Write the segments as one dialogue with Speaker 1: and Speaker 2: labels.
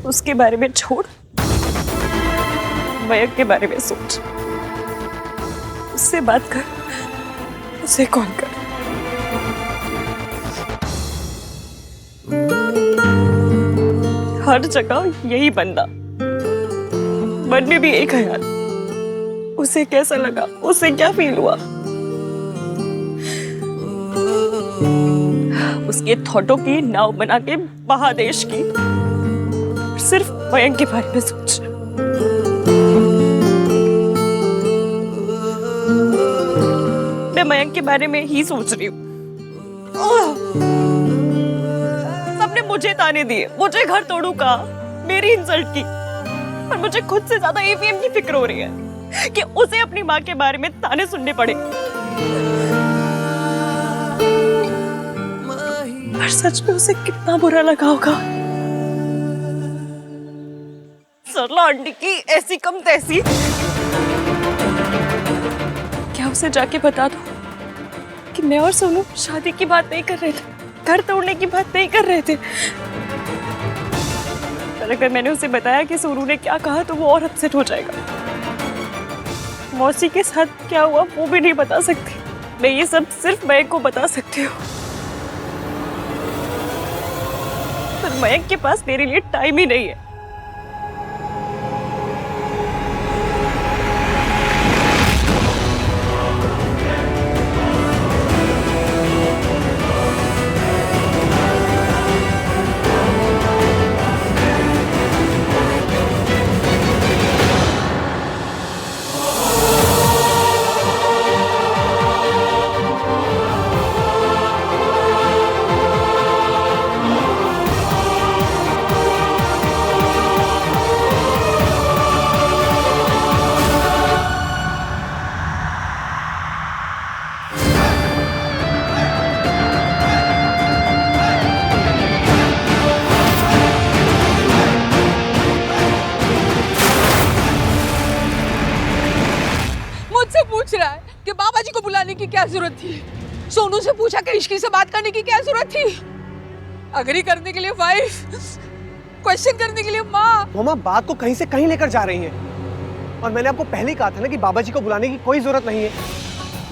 Speaker 1: उसके बारे में छोड़, मयंक के बारे में सोच। उससे बात कर, उसे कॉल कर। हर जगह यही बंदा, मन में भी एक ख्याल। उसे कैसा लगा, उसे क्या फील हुआ? उसके थॉटों की नाव बना के महादेश की, सिर्फ मयंक के बारे में सोच। मैं मयंक के बारे में ही सोच रही हूँ। सबने मुझे ताने दिए, मुझे घर तोड़ू का, मेरी इंसल्ट की, और मुझे खुद से ज्यादा एवीएम की फिक्र हो रही है कि उसे अपनी माँ के बारे में ताने सुनने पड़े। पर सच में उसे कितना बुरा लगा होगा। सरला आंटी की ऐसी कम तैसी। क्या उसे जाके बता दूं कि मैं और सोनू शादी की बात नहीं कर रहे थे, घर तोड़ने की बात नहीं कर रहे थे? पर अगर मैंने उसे बताया कि सोनू ने क्या कहा तो वो और अपसेट हो जाएगा। मौसी के साथ क्या हुआ वो भी नहीं बता सकती। मैं ये सब सिर्फ मयंक को बता सकती हूँ। पर मयंक के पास मेरे लिए टाइम ही नहीं है।
Speaker 2: पूछ रहा है कि बाबा जी को बुलाने की क्या जरूरत थी? सोनू से पूछा कि इश्की से बात करने की क्या जरूरत थी? अग्री करने के लिए वाइफ, क्वेश्चन करने के लिए माँ।
Speaker 3: मामा बात को कहीं से कहीं लेकर जा रही हैं। और मैंने आपको पहले ही कहा था ना कि बाबा जी को बुलाने की कोई जरूरत नहीं है।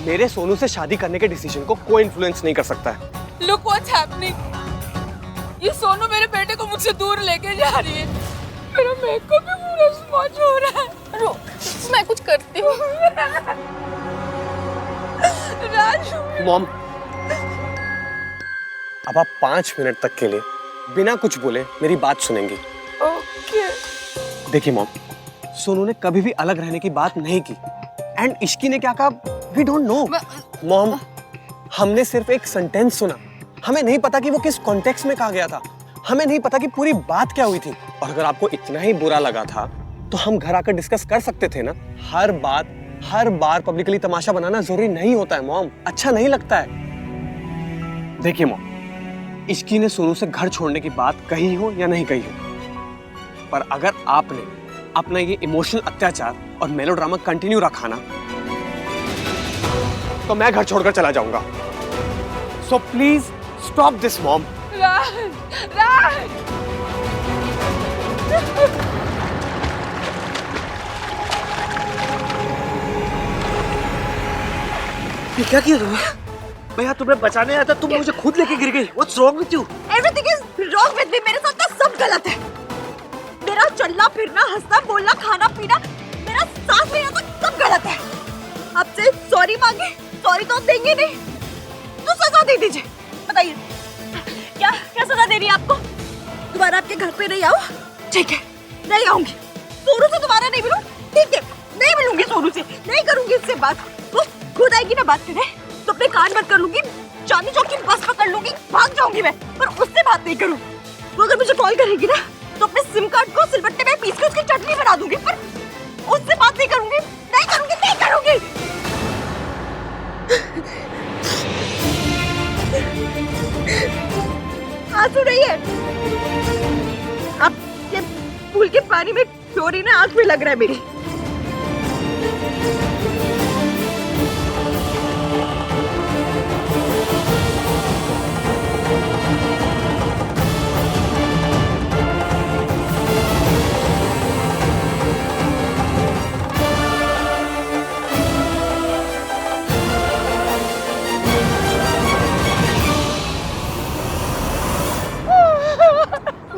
Speaker 3: मेरे सोनू से शादी करने के डिसीजन को कोई इन्फ्लुएंस नहीं कर सकता है।
Speaker 2: Look what's happening। ये सोनू मेरे बेटे को मुझसे दूर लेके जा रही है। मेरा मेकअप भी पूरा स्पॉन्ज हो रहा है। रुक, मैं कुछ करती हूँ। राजू।
Speaker 3: मॉम, अब आप 5 मिनट तक के लिए बिना कुछ बोले मेरी बात सुनेंगी।
Speaker 2: ओके।
Speaker 3: देखिए मॉम, सोनू ने कभी भी अलग रहने की बात नहीं की। एंड इश्की ने क्या कहा, वी डोंट नो। मॉम, हमने सिर्फ एक सेंटेंस सुना। हमें नहीं पता कि वो किस कॉन्टेक्स्ट में कहा गया था। हमें नहीं पता कि पूरी बात क्या हुई थी। और अगर आपको इतना ही बुरा लगा था तो हम घर आकर डिस्कस कर सकते थे ना। हर बार पब्लिकली तमाशा बनाना जरूरी नहीं होता है मॉम, अच्छा नहीं लगता है। देखिए मॉम, इश्की ने सोनू से घर छोड़ने की बात कही हो या नहीं कही हो, पर अगर आपने अपना ये इमोशनल अत्याचार और मेलोड्रामा कंटिन्यू रखा ना तो मैं घर छोड़कर चला जाऊंगा। So please stop this mom.
Speaker 4: ये क्या किया तुमने? मैं यहाँ तुम्हें बचाने आया था, तुम मुझे खुद लेके गिर गई। What's wrong with you?
Speaker 5: Everything is wrong with me। मेरे साथ ना सब गलत है। मेरा चलना फिरना, हंसना बोलना, खाना पीना, मेरा सांस लेना तक सब गलत है। आपसे सॉरी मांगे, सॉरी तो देंगे नहीं, तो सजा दे दीजिए। बताइए क्या क्या सजा देनी है आपको? दोबारा आपके घर पे नहीं आऊं? ठीक है, नहीं आऊंगी। सोनू से दोबारा नहीं मिलूं? ठीक है, नहीं मिलूंगी सोनू से, नहीं करूंगी इससे बात। वो खुद आएगी ना बात करने, तो अपने कान बंद कर लूंगी, चांदनी चौक की बस पकड़ लूंगी, भाग जाऊंगी मैं, पर उससे बात नहीं करूं। वो अगर मुझे कॉल करेगी ना तो अपने सिम कार्ड को सिलबट्टे में पीस के उसकी चटनी बना दूंगी, पर उससे बात नहीं करूंगी, नहीं करूंगी, नहीं करूंगी। आंसू नहीं है, अब ये पूल के पानी में क्लोरीन आंख में लग रहा है मेरी।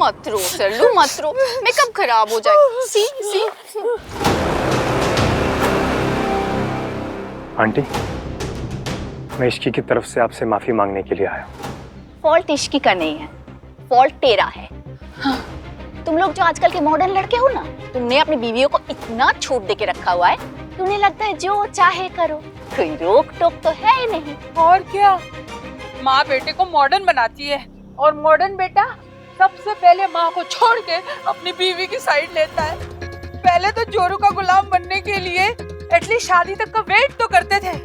Speaker 6: मत रो सरलू, मत रो, मेकअप खराब हो जाएगा। सी सी।
Speaker 7: आंटी, मैं इश्की की तरफ से आपसे माफी मांगने के लिए आया हूँ।
Speaker 6: फॉल्ट इश्की का नहीं है, फॉल्ट तेरा है। हाँ। तुम लोग जो आजकल के मॉडर्न लड़के हो ना, तुमने अपनी बीवियों को इतना छूट दे के रखा हुआ है, तुम्हें लगता है जो चाहे करो, कोई रोक टोक तो है ही नहीं।
Speaker 2: और क्या, माँ बेटे को मॉडर्न बनाती है और मॉडर्न बेटा सबसे पहले माँ को छोड़ के अपनी बीवी की साइड लेता है। पहले तो जोरू का गुलाम बनने के लिए एटलीस्ट शादी तक का वेट तो करते थे,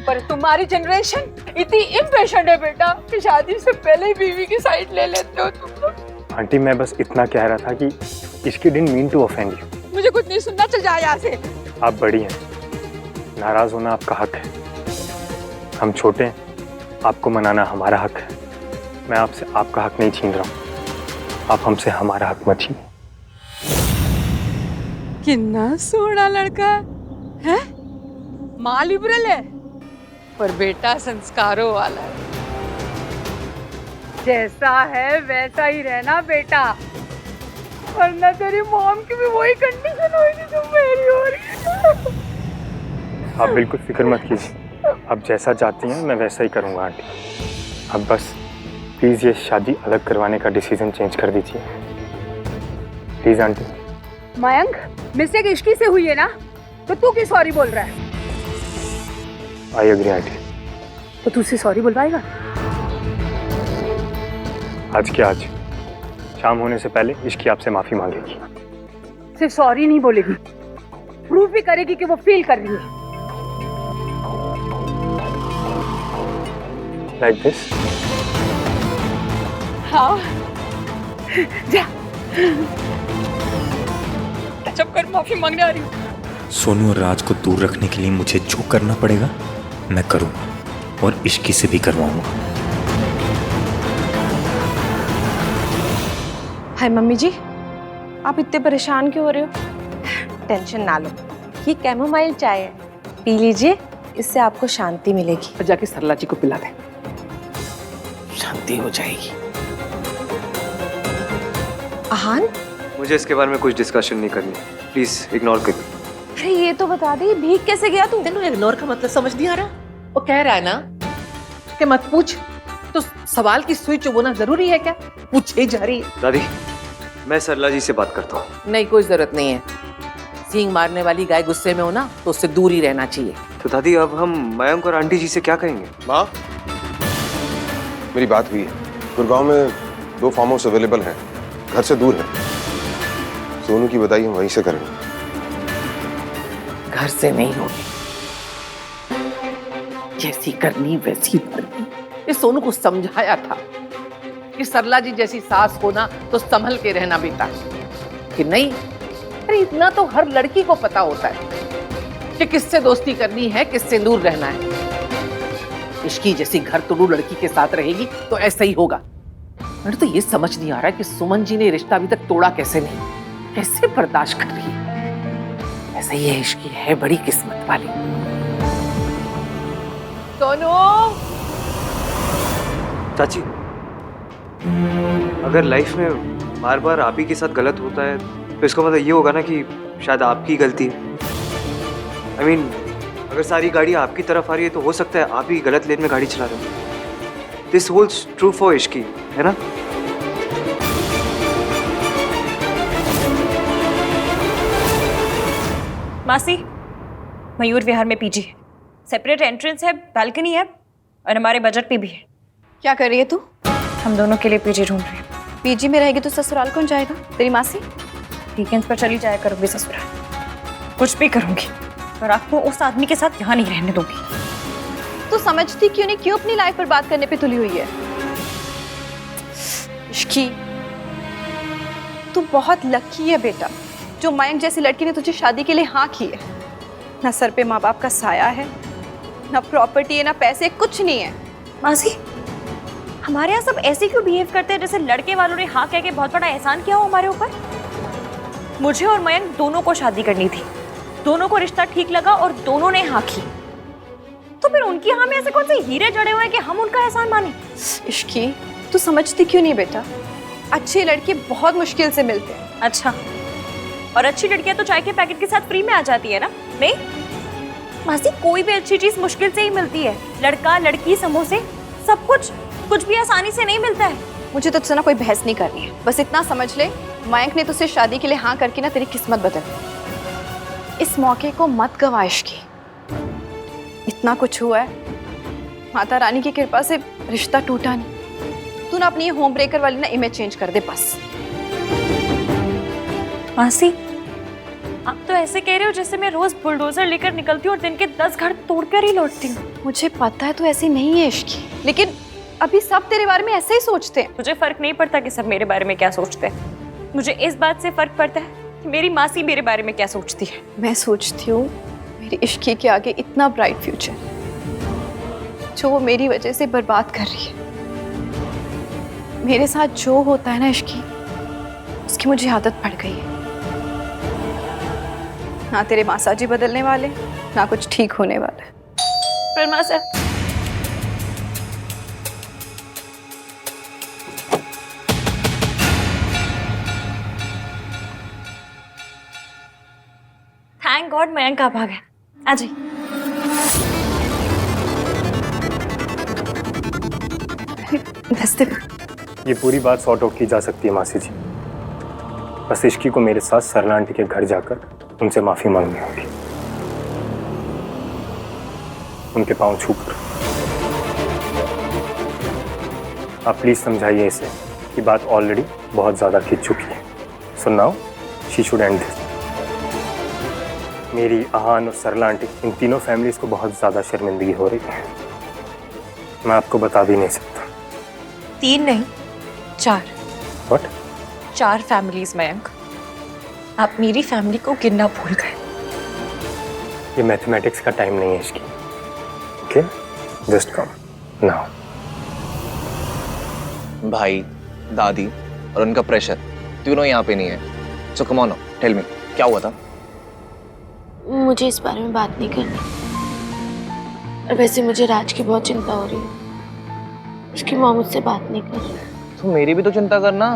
Speaker 2: पर तुम्हारी जनरेशन इतनी इम्पेशेंट है बेटा कि शादी से पहले ही बीवी की साइड ले लेते हो तुम लोग।
Speaker 7: आंटी, मैं बस इतना कह रहा था कि Ishki didn't mean to offend you.
Speaker 2: मुझे कुछ नहीं सुनना, चल जा यहाँ से।
Speaker 7: आप बड़ी हैं, नाराज होना आपका हक है। हम छोटे हैं, आपको मनाना हमारा हक है। मैं आपसे आपका हक नहीं छीन रहा हूँ, आप हमसे हमारा हक मत छीनिए।
Speaker 2: कितना सोना लड़का है, माँ लिबरल है पर बेटा संस्कारों वाला है। जैसा है वैसा ही रहना बेटा, वरना तेरी मॉम की भी वही कंडीशन होगी जो मेरी हो रही है।
Speaker 7: आप बिल्कुल फिक्र मत कीजिए, आप जैसा चाहती हैं मैं वैसा ही करूँगा आंटी। अब बस प्लीज़ ये शादी अलग करवाने का डिसीजन चेंज कर दीजिए, please aunty.
Speaker 2: Mayank, mistake Ishki से हुई है ना, तो तू क्यों सॉरी बोल रहा है?
Speaker 7: I agree aunty.
Speaker 2: तो तू उसे सॉरी बुलवाएगा?
Speaker 7: आज के आज शाम होने से पहले इश्की आपसे माफी मांगेगी।
Speaker 2: सिर्फ सॉरी नहीं बोलेगी, प्रूफ भी करेगी कि वो फील कर रही है।
Speaker 7: Like this.
Speaker 2: हाँ, जा टचअप कर, माफी मांगने आ रही हूँ।
Speaker 8: सोनू और राज को दूर रखने के लिए मुझे जो करना पड़ेगा मैं करूँगा, और इश्की से भी करवाऊंगा।
Speaker 9: हाय मम्मी जी, आप इतने परेशान क्यों हो रहे हो? टेंशन ना लो, ये कैमोमाइल चाय है, पी लीजिए, इससे आपको शांति मिलेगी।
Speaker 2: और जाके सरला जी को पिला दे,
Speaker 3: शांति हो जाएगी।
Speaker 9: आहान,
Speaker 3: मुझे इसके बारे में कुछ डिस्कशन नहीं करनी, प्लीज इग्नोर करिए।
Speaker 9: अरे ये तो बता दे, भीग कैसे गया तू?
Speaker 10: तेनू इग्नोर का मतलब समझ नहीं आ रहा? वो कह रहा है ना कि मत पूछ, तो सवाल की सुई चुभोना जरूरी है क्या? पूछे जा रही है।
Speaker 3: दादी, मैं सरला जी से बात करता हूँ।
Speaker 10: नहीं, कोई जरूरत नहीं है। सींग मारने वाली गाय गुस्से में हो ना, तो उससे दूर ही रहना चाहिए।
Speaker 3: तो दादी, अब हम मयंक और आंटी जी से क्या कहेंगे?
Speaker 11: माँ, मेरी बात हुई है। गुड़गांव में 2 फार्म हाउस अवेलेबल हैं, घर से दूर है। सोनू की बधाई हम वहीं से करेंगे।
Speaker 10: घर से नहीं होगी, जैसी करनी वैसी करनी। ये सोनू को समझाया था कि सरला जी जैसी सास हो ना तो संभल के रहना बेटा, कि नहीं। अरे इतना तो हर लड़की को पता होता है कि किससे दोस्ती करनी है, किससे दूर रहना है। इश्की जैसी घर तोड़ू लड़की के साथ रहेगी तो ऐसा ही होगा। मुझे तो ये समझ नहीं आ रहा कि सुमन जी ने रिश्ता अभी तक तोड़ा कैसे नहीं, कैसे बर्दाश्त कर रही है। ऐसा ही है, इश्की है बड़ी किस्मत वाली।
Speaker 2: सोनू,
Speaker 3: चाची, अगर लाइफ में बार बार आप ही के साथ गलत होता है तो इसका मतलब ये होगा ना कि शायद आपकी गलती है। I mean, अगर सारी गाड़ी आपकी तरफ आ रही है तो हो सकता है आप ही गलत लेन में गाड़ी चला रहे हो। This holds true for Ishki, है ना?
Speaker 1: मासी, मयूर विहार में पीजी है, सेपरेट एंट्रेंस है, बालकनी है और हमारे बजट पे भी है।
Speaker 9: क्या कर रही है तू?
Speaker 1: हम दोनों के लिए पीजी ढूंढ रहे हैं।
Speaker 9: पीजी में रहेगी तो ससुराल कौन जाएगा? तेरी मासी?
Speaker 1: वीकेंड्स पर चली जाया करूंगी ससुराल, कुछ भी करूंगी, पर आपको उस आदमी के साथ यहाँ नहीं रहने दूंगी।
Speaker 9: तू समझती क्यों नहीं, क्यों अपनी लाइफ पर बात करने पे तुली हुई है? इश्की, तू बहुत लकी है बेटा, जो मयंक जैसी लड़की ने तुझे शादी के लिए हाँ की है। ना सर पे माँ बाप का साया है, ना प्रॉपर्टी है, ना पैसे, कुछ नहीं है।
Speaker 1: मासी, हमारे यहाँ सब ऐसे क्यों बिहेव करते हैं जैसे लड़के वालों ने हाँ कह के बहुत बड़ा एहसान किया हो हमारे ऊपर? मुझे और मयंक दोनों को शादी करनी थी, दोनों को रिश्ता ठीक लगा और दोनों ने हाँ की, तो फिर उनकी हाँ में ऐसे कौन से हीरे जड़े हुए हैं कि हम उनका एहसान माने?
Speaker 9: इश्की, तू समझती क्यों नहीं बेटा? अच्छे लड़के बहुत मुश्किल से मिलते हैं।
Speaker 1: अच्छा, और अच्छी लड़कियां तो चाय के पैकेट के साथ फ्री में आ जाती है ना? नहीं मासी, कोई भी अच्छी चीज मुश्किल से ही मिलती है। लड़का लड़की समोसे सब कुछ भी आसानी से नहीं मिलता है।
Speaker 9: मुझे तुझसे ना कोई बहस नहीं करनी है, बस इतना समझ ले मयंक ने तुझसे शादी के लिए हाँ करके ना तेरी किस्मत बदल दी। इस मौके को मत गवा इश्की। इतना कुछ हुआ है, माता रानी की कृपा से रिश्ता टूटा नहीं। तू ना अपनी होम ब्रेकर वाली ना इमेज चेंज कर दे बस।
Speaker 1: मासी, आप तो ऐसे कह रहे हो जैसे मैं रोज बुलडोजर लेकर निकलती हूँ और दिन के 10 घर तोड़कर ही लौटती हूँ।
Speaker 9: मुझे पता है तू ऐसी नहीं है इश्की, लेकिन अभी सब तेरे बारे में ऐसे ही सोचते हैं।
Speaker 1: मुझे फर्क नहीं पड़ता कि सब मेरे बारे में क्या सोचते हैं। मुझे इस बात से फर्क पड़ता है कि मेरी मासी मेरे बारे में क्या सोचती है।
Speaker 9: मैं सोचती हूँ मेरी इश्की के आगे इतना ब्राइट फ्यूचर जो वो मेरी वजह से बर्बाद कर रही है। मेरे साथ जो होता है ना इश्की, उसकी मुझे आदत पड़ गई है। ना तेरे मासाजी बदलने वाले, ना कुछ ठीक होने वाला है।
Speaker 1: पर मासा, थैंक गॉड मयंक आप आ गए। आ जाइए।
Speaker 7: ये पूरी बात सॉर्ट आउट की जा सकती है मासी जी। बस इश्की को मेरे साथ सरला आंटी के घर जाकर उनसे माफी मांगनी होगी, उनके पांव छूकर। आप प्लीज समझाइए इसे कि बात ऑलरेडी बहुत ज्यादा खिंच चुकी है। So now she should and this. मेरी, आहान और सरला आंटी, इन तीनों फैमिलीज को बहुत ज्यादा शर्मिंदगी हो रही है। मैं आपको बता भी नहीं सकता।
Speaker 1: 3 नहीं 4।
Speaker 7: व्हाट?
Speaker 1: 4 फैमिलीज मयंक। आप मेरी फैमिली को गिनना भूल गए।
Speaker 7: ये मैथमेटिक्स का टाइम नहीं है इसकी। Okay, just come now.
Speaker 12: भाई, दादी और उनका प्रेशर तीनों यहाँ पे नहीं है। सो कम ऑन, टेल मी, क्या हुआ था?
Speaker 13: मुझे इस बारे में बात नहीं करनी। और वैसे मुझे राज की बहुत चिंता हो रही है। उसकी माँ मुझसे बात नहीं कर रही।
Speaker 12: तो मेरी भी तो चिंता करना।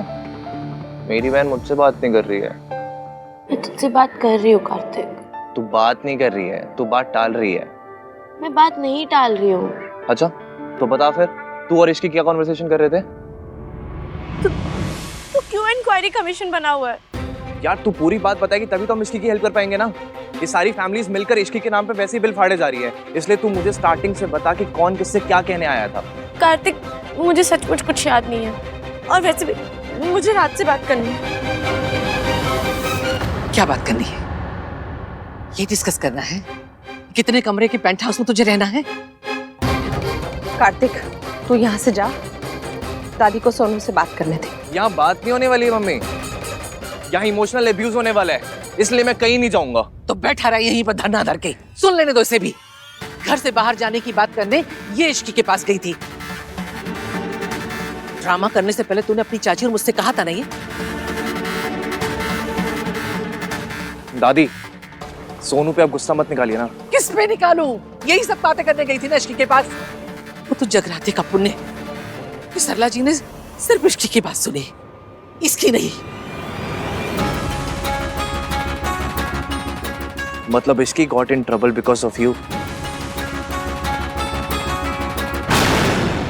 Speaker 12: मेरी बहन मुझसे बात नहीं कर रही है।
Speaker 13: मैं तुझसे बात कर रही हूँ कार्तिक।
Speaker 12: तू बात नहीं कर रही है, तू बात टाल रही है।
Speaker 13: मैं बात नहीं टाल रही हूँ।
Speaker 12: अच्छा, तो बता फिर, तू और इश्की क्या कॉन्वर्सेशन कर रहे थे?
Speaker 1: तो क्यों इंक्वायरी कमीशन बना हुआ है?
Speaker 12: यार तू पूरी बात बताएगी तभी तो हम इश्की की हेल्प कर पाएंगे ना। ये सारी फैमिलीज मिलकर इश्की के नाम पे वैसे ही बिल फाड़े जा रही है, इसलिए तू मुझे स्टार्टिंग से बता कि कौन किससे क्या कहने आया था।
Speaker 13: कार्तिक, मुझे सचमुच कुछ याद नहीं है। और वैसे भी मुझे रात से बात करनी है।
Speaker 10: क्या बात करनी है? ये डिस्कस करना है कितने कमरे के पेंट हाउस में तुझे रहना है।
Speaker 9: कार्तिक, तू यहाँ से जा, दादी को सोनू से बात करने दे।
Speaker 12: यहाँ बात नहीं होने वाली है मम्मी, यहाँ इमोशनल एब्यूज होने वाला है, इसलिए मैं कहीं नहीं जाऊंगा।
Speaker 10: तो बैठा रहा यहीं पर धरना धर के। सुन लेने दो इसे भी। घर से बाहर जाने की बात करने ये इश्की के पास गई थी। ड्रामा करने से पहले तूने अपनी चाची और मुझसे कहा था ना ये।
Speaker 12: दादी, सोनू पे आप गुस्सा मत निकालिए ना।
Speaker 10: किस पे निकालूं? यही सब बातें करने गई थी ना इश्की के पास। वो तो जगराते का पुण्य कि सरला जी ने सिर्फ इश्की की बात सुनी, इसकी नहीं।
Speaker 12: मतलब Ishki got in trouble because of you.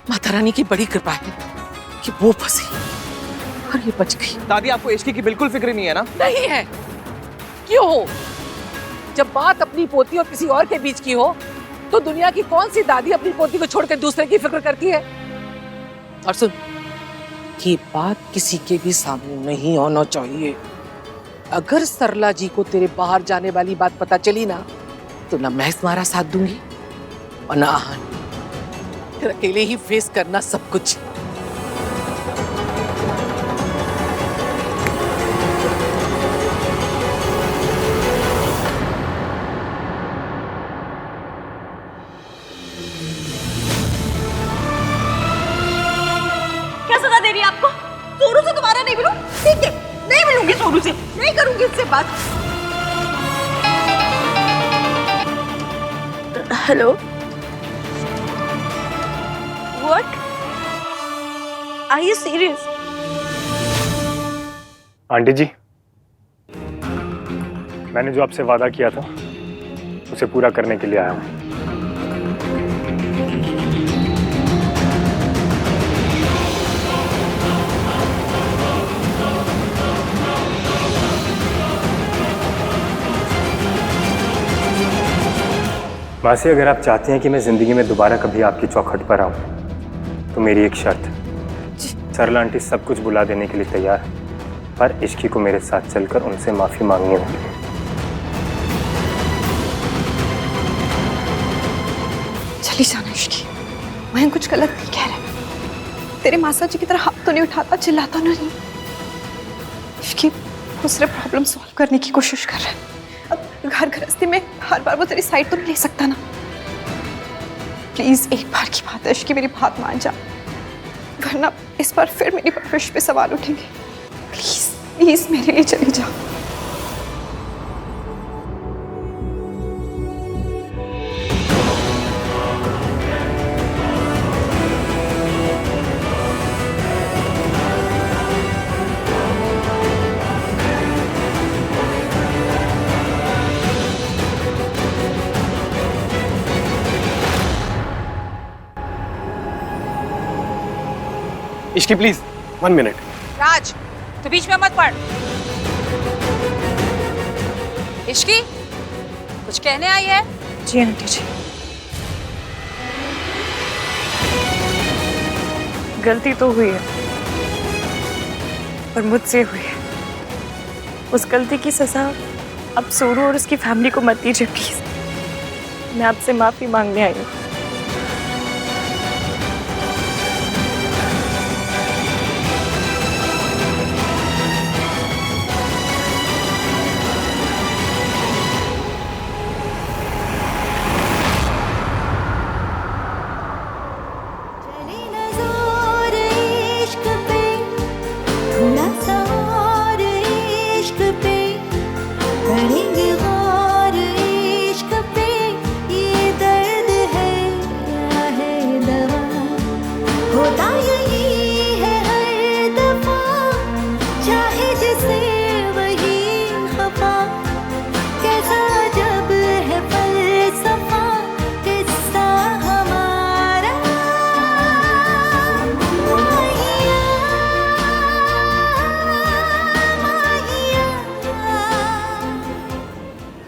Speaker 10: Mata Rani की बड़ी कृपा है कि वो फंसी और ये बच गई।
Speaker 12: दादी, आपको इश्की की बिल्कुल फिक्र नहीं है ना?
Speaker 10: नहीं है। क्यों हो? जब बात अपनी पोती और किसी और के बीच की हो तो दुनिया की कौन सी दादी अपनी पोती को छोड़कर दूसरे की फिक्र करती है? और सुन, ये बात किसी के भी सामने नहीं होना चाहिए। अगर सरला जी को तेरे बाहर जाने वाली बात पता चली ना, तो ना मैं तुम्हारा साथ दूंगी और ना आहान। फिर अकेले ही फेस करना सब कुछ।
Speaker 5: क्या सजा दे रही है आपको? सोनू से दोबारा नहीं मिलूं? ठीक है, नहीं मिलूंगी सोनू से, नहीं करूंगी इससे बात।
Speaker 13: Hello,
Speaker 1: What? Are you serious?
Speaker 7: Aunty ji, मैंने जो आपसे वादा किया था उसे पूरा करने के लिए आया हूँ। मासी, अगर आप चाहती हैं कि मैं जिंदगी में दोबारा कभी आपकी चौखट पर आऊं, तो मेरी एक शर्त है। सरला आंटी सब कुछ बुला देने के लिए तैयार है, पर इश्की को मेरे साथ चलकर उनसे माफी मांगनी होगी।
Speaker 9: चली जाना इश्की, मैं कुछ गलत नहीं कह रहा। तेरे मासा जी की तरह हाथ तो नहीं उठाता, चिल्लाता नहीं। इश्की वो सिर्फ प्रॉब्लम सॉल्व करने की कोशिश कर रहा है। अब घर गृहस्थी में हर बार वो तेरी साइड तो नहीं ले सकता ना। प्लीज एक बार की बात है इश्की, मेरी बात मान जा, वरना इस बार फिर मेरी परवरिश पे सवाल उठेंगे। प्लीज प्लीज मेरे लिए चली जा।
Speaker 3: Ishki please 1 minute.
Speaker 2: राज, तो बीच में मत पड़। इश्की, कुछ कहने आई है?
Speaker 1: जी आंटी जी, गलती तो हुई है और मुझसे हुई है। उस गलती की सजा अब सोनू और उसकी फैमिली को मत दीजिए प्लीज। मैं आपसे माफी मांगने आई हूँ।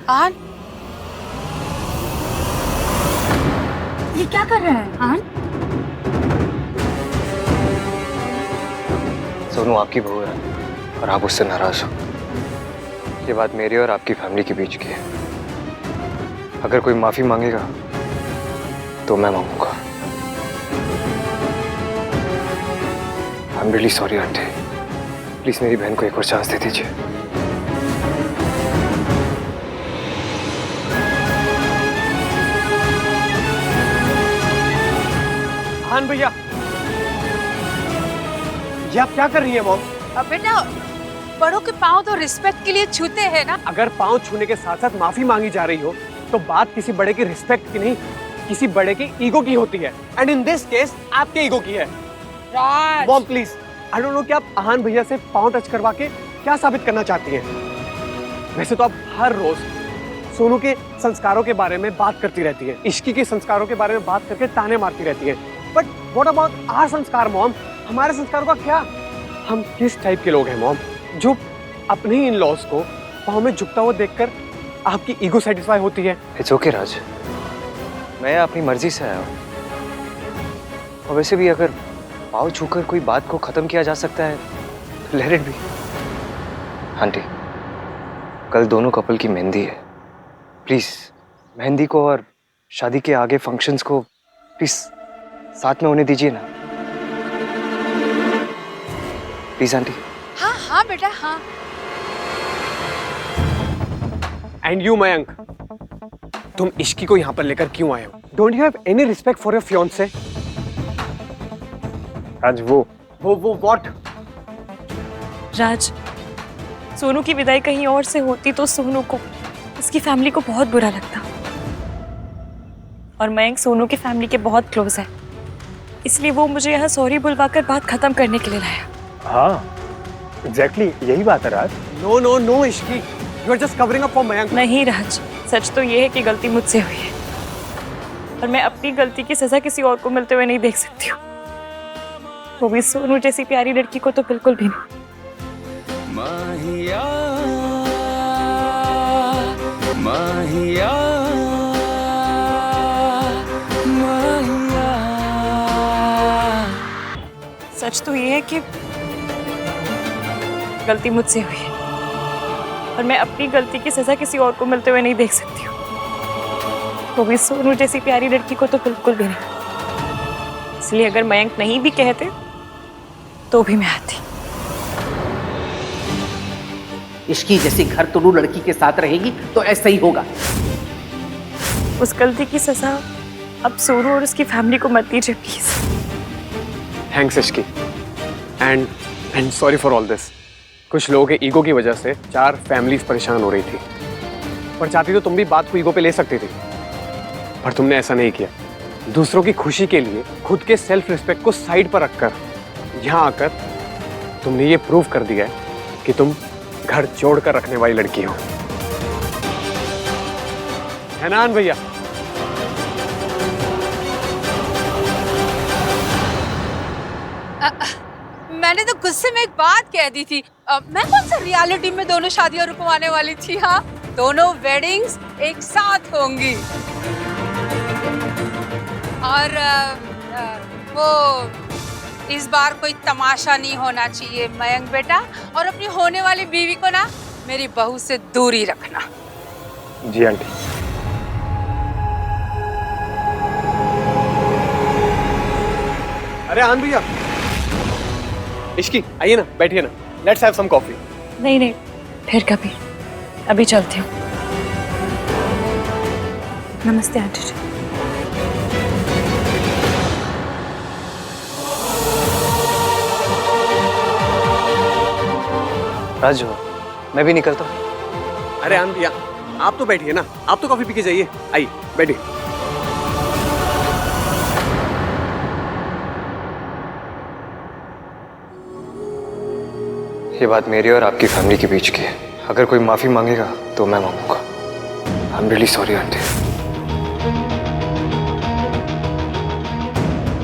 Speaker 2: आन,
Speaker 5: ये क्या कर रहा है आन?
Speaker 3: सोनू आपकी बहू है और आप उससे नाराज हो। ये बात मेरी और आपकी फैमिली के बीच की है। अगर कोई माफी मांगेगा तो मैं मांगूंगा। I am really sorry aunty, please मेरी बहन को एक और चांस दे दीजिए। हान भैया, ये आप क्या कर रही है मॉम?
Speaker 2: अब बेटा, बड़ों के पाँव तो रिस्पेक्ट के लिए छूते हैं ना।
Speaker 3: अगर पाँव छूने के साथ साथ माफी मांगी जा रही हो तो बात किसी बड़े की रिस्पेक्ट की नहीं, किसी बड़े की ईगो की होती है। एंड इन दिस केस आपके ईगो की है।
Speaker 2: Raj,
Speaker 3: mom please, I don't know कि आप आहान भैया से पाँव टच करवा के क्या साबित करना चाहती हैं। वैसे तो आप हर रोज सोनू के संस्कारों के बारे में बात करती रहती है, इश्की के संस्कारों के बारे में बात करके ताने मारती रहती है। बट व्हाट अबाउट आवर संस्कार मॉम? हमारे संस्कारों का क्या? हम किस टाइप के लोग हैं मॉम, जो अपने ही इन लॉज को पाँव में झुकता हुआ देखकर आपकी ईगो सेटिस्फाई होती है? इट्स ओके राज, मैं अपनी मर्जी से आया हूँ। और वैसे भी अगर पाँव छूकर कोई बात को खत्म किया जा सकता है तो लेट इट बी। आंटी, कल दोनों कपल की मेहंदी है, प्लीज मेहंदी को और शादी के आगे फंक्शंस को प्लीज साथ में होने दीजिए ना, प्लीज आंटी।
Speaker 2: हाँ हाँ बेटा, हाँ।
Speaker 3: एंड यू मयंक, तुम इश्की को यहाँ पर लेकर क्यों आए हो? Don't you have any respect for your fiancée?
Speaker 7: आज वो
Speaker 3: व्हाट?
Speaker 1: राज, सोनू की विदाई कहीं और से होती तो सोनू को, उसकी फैमिली को बहुत बुरा लगता। और मयंक सोनू की फैमिली के बहुत क्लोज है, इसलिए वो मुझे यहाँ सॉरी बुलवाकर बात खत्म करने के लिए लाया।
Speaker 7: हाँ, एग्जैक्टली यही बात है Raj.
Speaker 3: No no no Ishki, you are just covering up for Mayank.
Speaker 1: नहीं राज, सच तो ये है कि गलती मुझसे हुई है और मैं अपनी गलती की सजा किसी और को मिलते हुए नहीं देख सकती हूँ, वो भी सोनू जैसी प्यारी लड़की को तो बिल्कुल भी नहीं।
Speaker 8: माहिया, माहिया, माहिया।
Speaker 1: सच तो ये है कि गलती मुझसे हुई है और मैं अपनी गलती की सजा किसी और को मिलते हुए नहीं देख सकती हूँ, वो भी सोनू जैसी प्यारी लड़की को तो बिल्कुल भी नहीं। इसलिए अगर मयंक नहीं भी कहते तो भी मैं आती।
Speaker 10: इश्की जैसी घर तुड़ू लड़की के साथ रहेगी तो ऐसा ही होगा।
Speaker 1: उस गलती की सजा अब सोनू और उसकी फैमिली को मत दीजिए please.
Speaker 3: Thanks Ishki, and sorry for all this. कुछ लोगों के ईगो की वजह से 4 फैमिलीज परेशान हो रही थी, पर चाहती तो तुम भी बात को ईगो पे ले सकती थी, पर तुमने ऐसा नहीं किया। दूसरों की खुशी के लिए खुद के सेल्फ रिस्पेक्ट को साइड पर रखकर यहाँ आकर तुमने ये प्रूव कर दिया है कि तुम घर जोड़कर रखने वाली लड़की हो, है ना आन भैया?
Speaker 2: मैंने तो गुस्से में एक बात कह दी थी। मैं कौन सा रियलिटी में दोनों शादियां रुकवाने वाली थी। हाँ, दोनों वेडिंग्स एक साथ होंगी। और वो इस बार कोई तमाशा नहीं होना चाहिए मयंक बेटा, और अपनी होने वाली बीवी को ना मेरी बहू से दूरी रखना।
Speaker 7: जी आंटी।
Speaker 3: अरे आन भैया, इश्की आइए ना, बैठिए ना, लेट्स हैव सम कॉफी।
Speaker 1: नहीं नहीं, फिर कभी, अभी चलती हूँ। नमस्ते आंटी जी।
Speaker 12: राजू, मैं भी निकलता हूँ।
Speaker 3: अरे आन भैया, आप तो बैठिए ना, आप तो कॉफी पी के जाइए। आइए बैठिए।
Speaker 7: ये बात मेरी और आपकी फैमिली के बीच की है। अगर कोई माफी मांगेगा तो मैं मांगूंगा। I am really sorry aunty.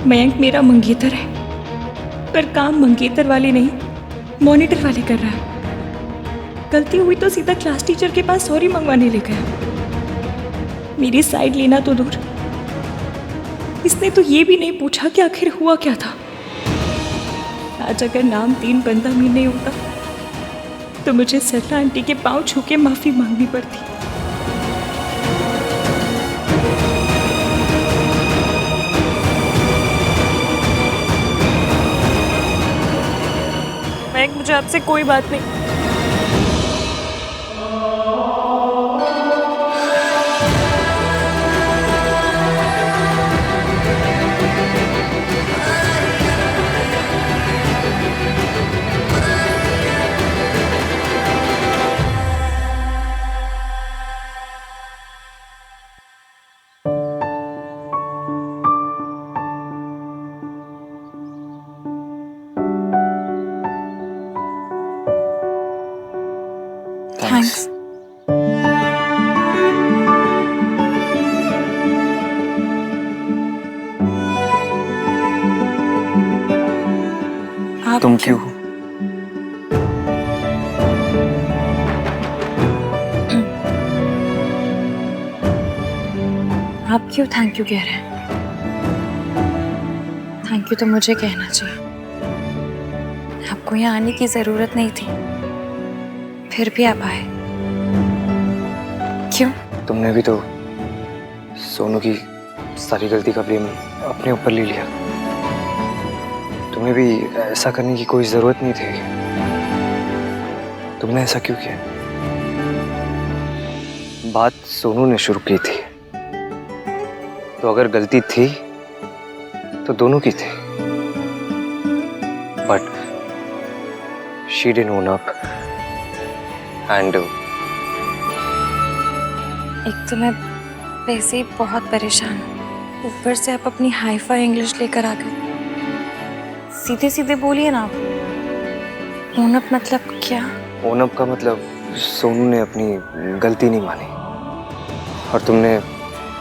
Speaker 1: Mayank मेरा मंगेतर है, पर काम मंगेतर वाले नहीं, मॉनिटर वाले कर रहा है। गलती हुई तो सीधा क्लास टीचर के पास सॉरी मंगवाने ले गया। मेरी साइड लेना तो दूर, इसने तो ये भी नहीं पूछा कि आखिर हुआ क्या था। आज अगर नाम 3 बंदा भी नहीं होता तो मुझे सरला आंटी के पांव छू के माफी मांगनी पड़ती। मयंक, मुझे आपसे कोई बात नहीं। थैंक्स।
Speaker 12: तुम क्यों?
Speaker 1: आप क्यों थैंक यू कह रहे हैं? थैंक यू तो मुझे कहना चाहिए। आपको यहाँ आने की जरूरत नहीं थी, फिर भी आप आए। क्यों?
Speaker 7: तुमने भी तो सोनू की सारी गलती का ब्लेम अपने ऊपर ले लिया। तुम्हें भी ऐसा करने की कोई जरूरत नहीं थी। तुमने ऐसा क्यों किया? बात सोनू ने शुरू की थी, तो अगर गलती थी तो दोनों की थी। But she didn't own up and
Speaker 1: एक तो मैं वैसे ही बहुत परेशान हूँ, ऊपर से आप अपनी हाई-फाई इंग्लिश लेकर आ गए। सीधे सीधे बोलिए ना आप। ओन अप मतलब क्या?
Speaker 12: ओन अप का मतलब सोनू ने अपनी गलती नहीं मानी और तुमने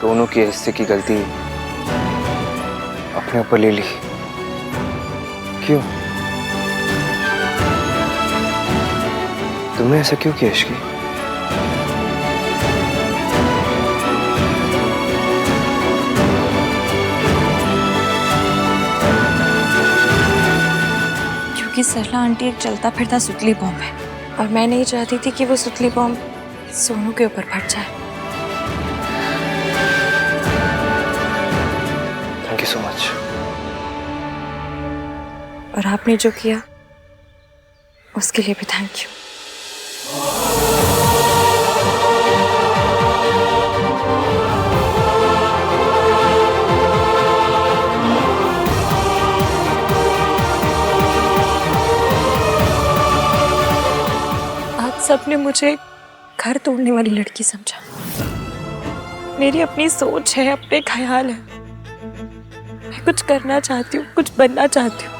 Speaker 12: दोनों के हिस्से की गलती अपने ऊपर ले ली। क्यों? तुमने ऐसा क्यों किया इश्की?
Speaker 1: क्योंकि सरला आंटी एक चलता फिरता सुतली बॉम्ब है और मैं नहीं चाहती थी कि वो सुतली बॉम्ब सोनू के ऊपर फट जाए।
Speaker 12: Thank you so much.
Speaker 1: और आपने जो किया उसके लिए भी थैंक यू। आप सबने मुझे घर तोड़ने वाली लड़की समझा। मेरी अपनी सोच है, अपने ख्याल है। मैं कुछ करना चाहती हूँ, कुछ बनना चाहती हूँ,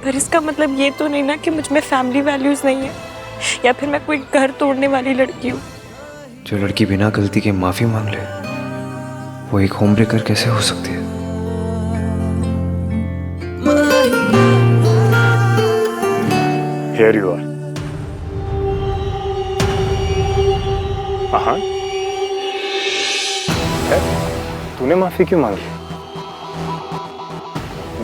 Speaker 1: पर इसका मतलब ये तो नहीं ना कि मुझ में फैमिली वैल्यूज नहीं है या फिर मैं कोई घर तोड़ने वाली लड़की हूँ।
Speaker 12: जो लड़की बिना गलती के माफी मांग ले वो एक होम ब्रेकर कैसे हो सकती है?
Speaker 7: Here you are. हाँ, तूने माफी क्यों मांगी?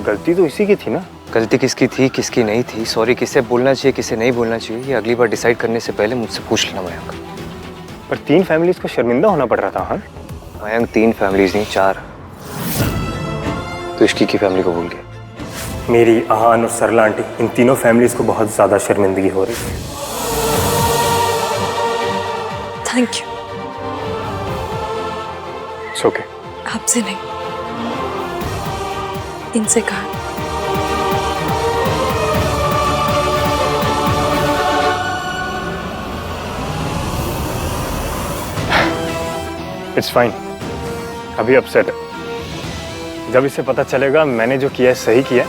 Speaker 7: गलती तो इसी की थी ना।
Speaker 12: गलती किसकी थी किसकी नहीं थी, सॉरी किसे बोलना चाहिए किसे नहीं बोलना चाहिए, ये अगली बार डिसाइड करने से पहले मुझसे पूछ लेना मयंक।
Speaker 7: पर 3 फैमिलीज को शर्मिंदा होना पड़ रहा था। हाँ
Speaker 12: मयंक 3 फैमिलीज नहीं 4। तो इश्की की फैमिली को भूल गया।
Speaker 7: मेरी, आहान और सरला आंटी, इन तीनों फैमिलीज को बहुत ज्यादा शर्मिंदगी हो रही है।
Speaker 1: Thank you.
Speaker 7: It's okay.
Speaker 1: आपसे नहीं, इनसे कहा।
Speaker 7: It's fine. अभी अपसेट है, जब इसे पता चलेगा मैंने जो किया है सही किया,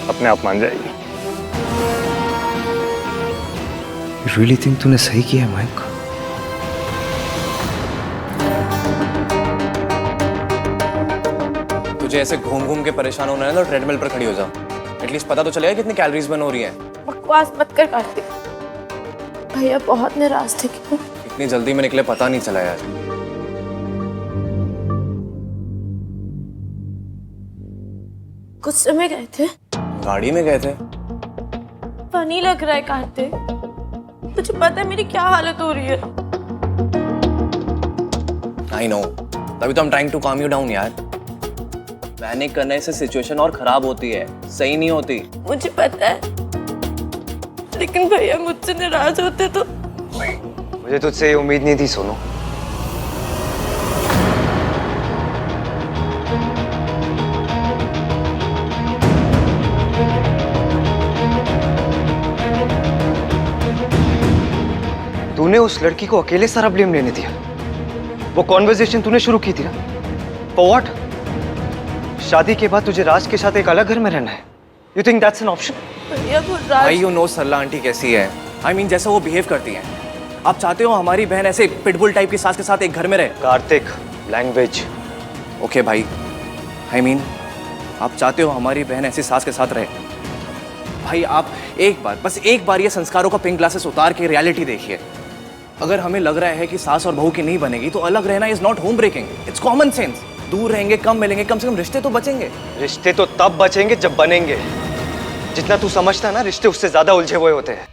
Speaker 7: अपने आप मान जाएगी।
Speaker 12: You really think तूने सही किया है माइक?
Speaker 14: तुझे ऐसे घूम घूम के परेशान होना है तो ट्रेडमिल पर खड़ी हो जा। एटलीस्ट पता तो चलेगा कितनी कैलोरीज बर्न हो रही है।
Speaker 13: बकवास मत कर कार्तिक, भैया बहुत निराश थे। क्यों
Speaker 14: इतनी जल्दी में निकले पता नहीं चला यार।
Speaker 13: गुस्से में गए थे?
Speaker 14: गाड़ी में गए थे।
Speaker 13: फनी लग रहा है कार्तिक, तुझे पता है मेरी क्या हालत हो रही है।
Speaker 14: आई नो, तभी तो I'm trying to calm you down यार। पैनिक करने से सिचुएशन और खराब होती है, सही नहीं होती।
Speaker 13: मुझे पता है, लेकिन भैया मुझसे नाराज होते तो।
Speaker 12: मुझे तुझसे ये उम्मीद नहीं थी सोनू। तूने उस लड़की को अकेले सारा ब्लेम लेने दिया। वो कॉन्वर्सेशन तूने शुरू की थी ना। For what? शादी के बाद तुझे राज के साथ एक अलग घर में रहना है। You think that's an option?
Speaker 13: भैया वो राज।
Speaker 14: भाई you know सरला आंटी कैसी है। I mean जैसा वो बिहेव करती हैं। आप चाहते हो हमारी बहन ऐसे पिटबुल टाइप की सास के साथ एक घर में रहे?
Speaker 12: कार्तिक, लैंग्वेज।
Speaker 14: ओके भाई, I mean आप चाहते हो हमारी बहन ऐसी सास के साथ रहे? भाई आप एक बार, बस एक बार ये संस्कारों का पिंक ग्लासेस उतार के रियलिटी देखिए। अगर हमें लग रहा है कि सास और बहू की नहीं बनेगी तो अलग रहना is not home breaking, it's common sense. दूर रहेंगे, कम मिलेंगे, कम से कम रिश्ते तो बचेंगे।
Speaker 12: रिश्ते तो तब बचेंगे जब बनेंगे। जितना तू समझता है ना, रिश्ते उससे ज्यादा उलझे हुए होते हैं।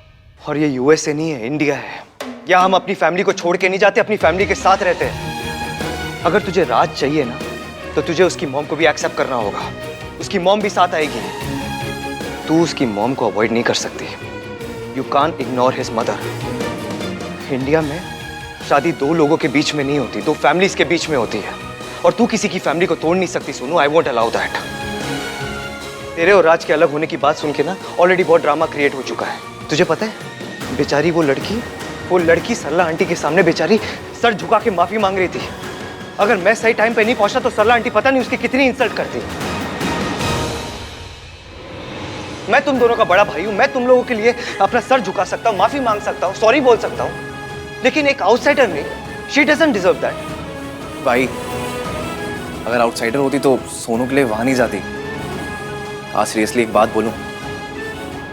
Speaker 12: और ये यूएसए नहीं है, इंडिया है। यहाँ हम अपनी फैमिली को छोड़ के नहीं जाते, अपनी फैमिली के साथ रहते हैं। अगर तुझे राज चाहिए ना, तो तुझे उसकी मॉम को भी एक्सेप्ट करना होगा। उसकी मॉम भी साथ आएगी। तू उसकी मॉम को अवॉइड नहीं कर सकती। You can't ignore his mother. India में शादी 2 लोगों के बीच में नहीं होती, 2 फैमिलीज के बीच में होती है। और तू किसी की फैमिली को तोड़ नहीं सकती Sonu. I won't allow that. तेरे और राज के अलग होने की बात सुन के ना ऑलरेडी बहुत ड्रामा क्रिएट हो चुका है। तुझे पता है बेचारी वो लड़की सरला आंटी के सामने बेचारी सर झुका के माफी मांग रही थी। अगर मैं सही टाइम पे नहीं पहुंचा तो सरला आंटी पता नहीं उसकी कितनी इंसल्ट करती। मैं तुम दोनों का बड़ा भाई हूं, मैं तुम लोगों के लिए अपना सर झुका सकता हूं, माफी मांग सकता हूं, सॉरी बोल सकता हूं, लेकिन एक आउटसाइडर नहीं, शी डजंट डिजर्व दैट।
Speaker 14: भाई अगर आउटसाइडर होती तो सोनू के लिए वहां नहीं जाती। आज सीरियसली एक बात बोलूं,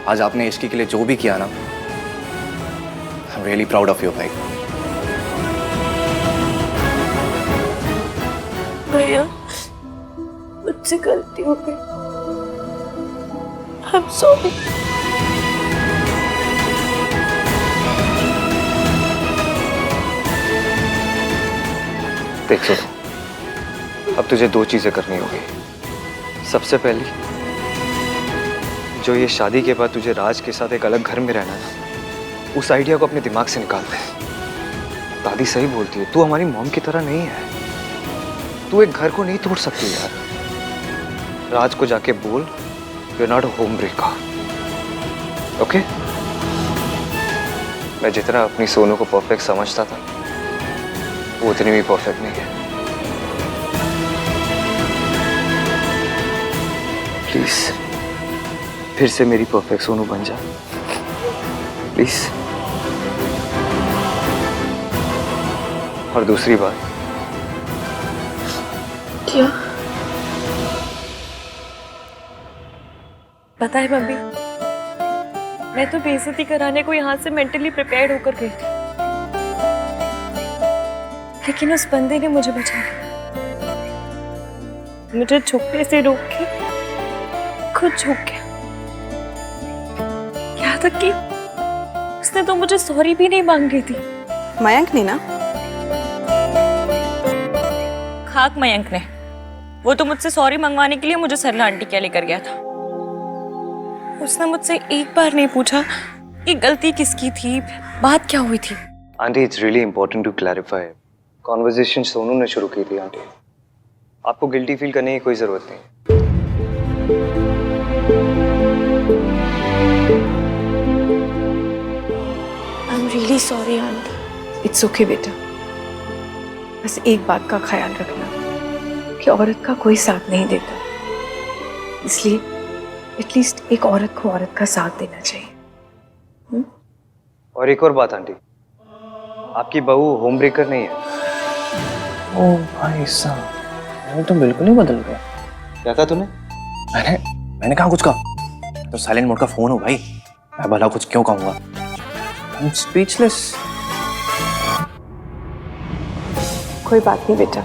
Speaker 14: आज आपने इश्की के लिए जो भी किया ना, आई am really proud of you भाई।
Speaker 13: भैया मुझसे गलती हो गई, आई एम सॉरी।
Speaker 12: देख सुनो, अब तुझे दो चीजें करनी होगी। सबसे पहली, जो ये शादी के बाद तुझे राज के साथ एक अलग घर में रहना है, उस आइडिया को अपने दिमाग से निकाल दे। दादी सही बोलती है, तू हमारी मॉम की तरह नहीं है। तू एक घर को नहीं तोड़ सकती यार। राज को जाके बोल, you are not a home breaker. Okay? मैं जितना अपनी सोनू को परफेक्ट समझता था, वो उतनी भी परफेक्ट नहीं है। प्लीज फिर से मेरी परफेक्ट सोनू बन जा, प्लीज। और दूसरी बात,
Speaker 13: क्या?
Speaker 1: पता है मम्मी, मैं तो बेइज्जती कराने को यहाँ से मेंटली प्रिपेयर्ड होकर गई थी, लेकिन उस बंदे ने मुझे बचा लिया। मुझे झुकने से रोक के खुद झुक गया। यहाँ तक कि उसने तो मुझे सॉरी भी नहीं मांगी थी।
Speaker 9: मयंक ने ना?
Speaker 1: खाक मयंक ने। वो तो मुझसे सॉरी मंगवाने के लिए मुझे सरला आंटी क्या लेकर गया था। उसने मुझसे एक बार नहीं पूछा कि गलती किसकी थी, बात क्या हुई थी।
Speaker 12: Aunty, it's really important to clarify. Conversation Sonu ने शुरू की थी आंटी, आपको गिल्टी फील करने की कोई जरूरत नहीं।
Speaker 13: आई am really sorry aunty.
Speaker 9: It's okay बेटा, बस एक बात का ख्याल रखना कि औरत का कोई साथ नहीं देता, इसलिए एटलीस्ट एक औरत को औरत का साथ देना चाहिए।
Speaker 12: और एक और बात आंटी, आपकी बहू होम ब्रेकर नहीं है।
Speaker 14: ओ भाई साहब, मैं तो बिल्कुल ही बदल गया।
Speaker 12: क्या कहा तूने?
Speaker 14: मैंने कहा कुछ कहा तो साइलेंट मोड का फोन हो भाई, मैं भला कुछ क्यों कहूंगा। I am speechless.
Speaker 13: कोई बात नहीं बेटा,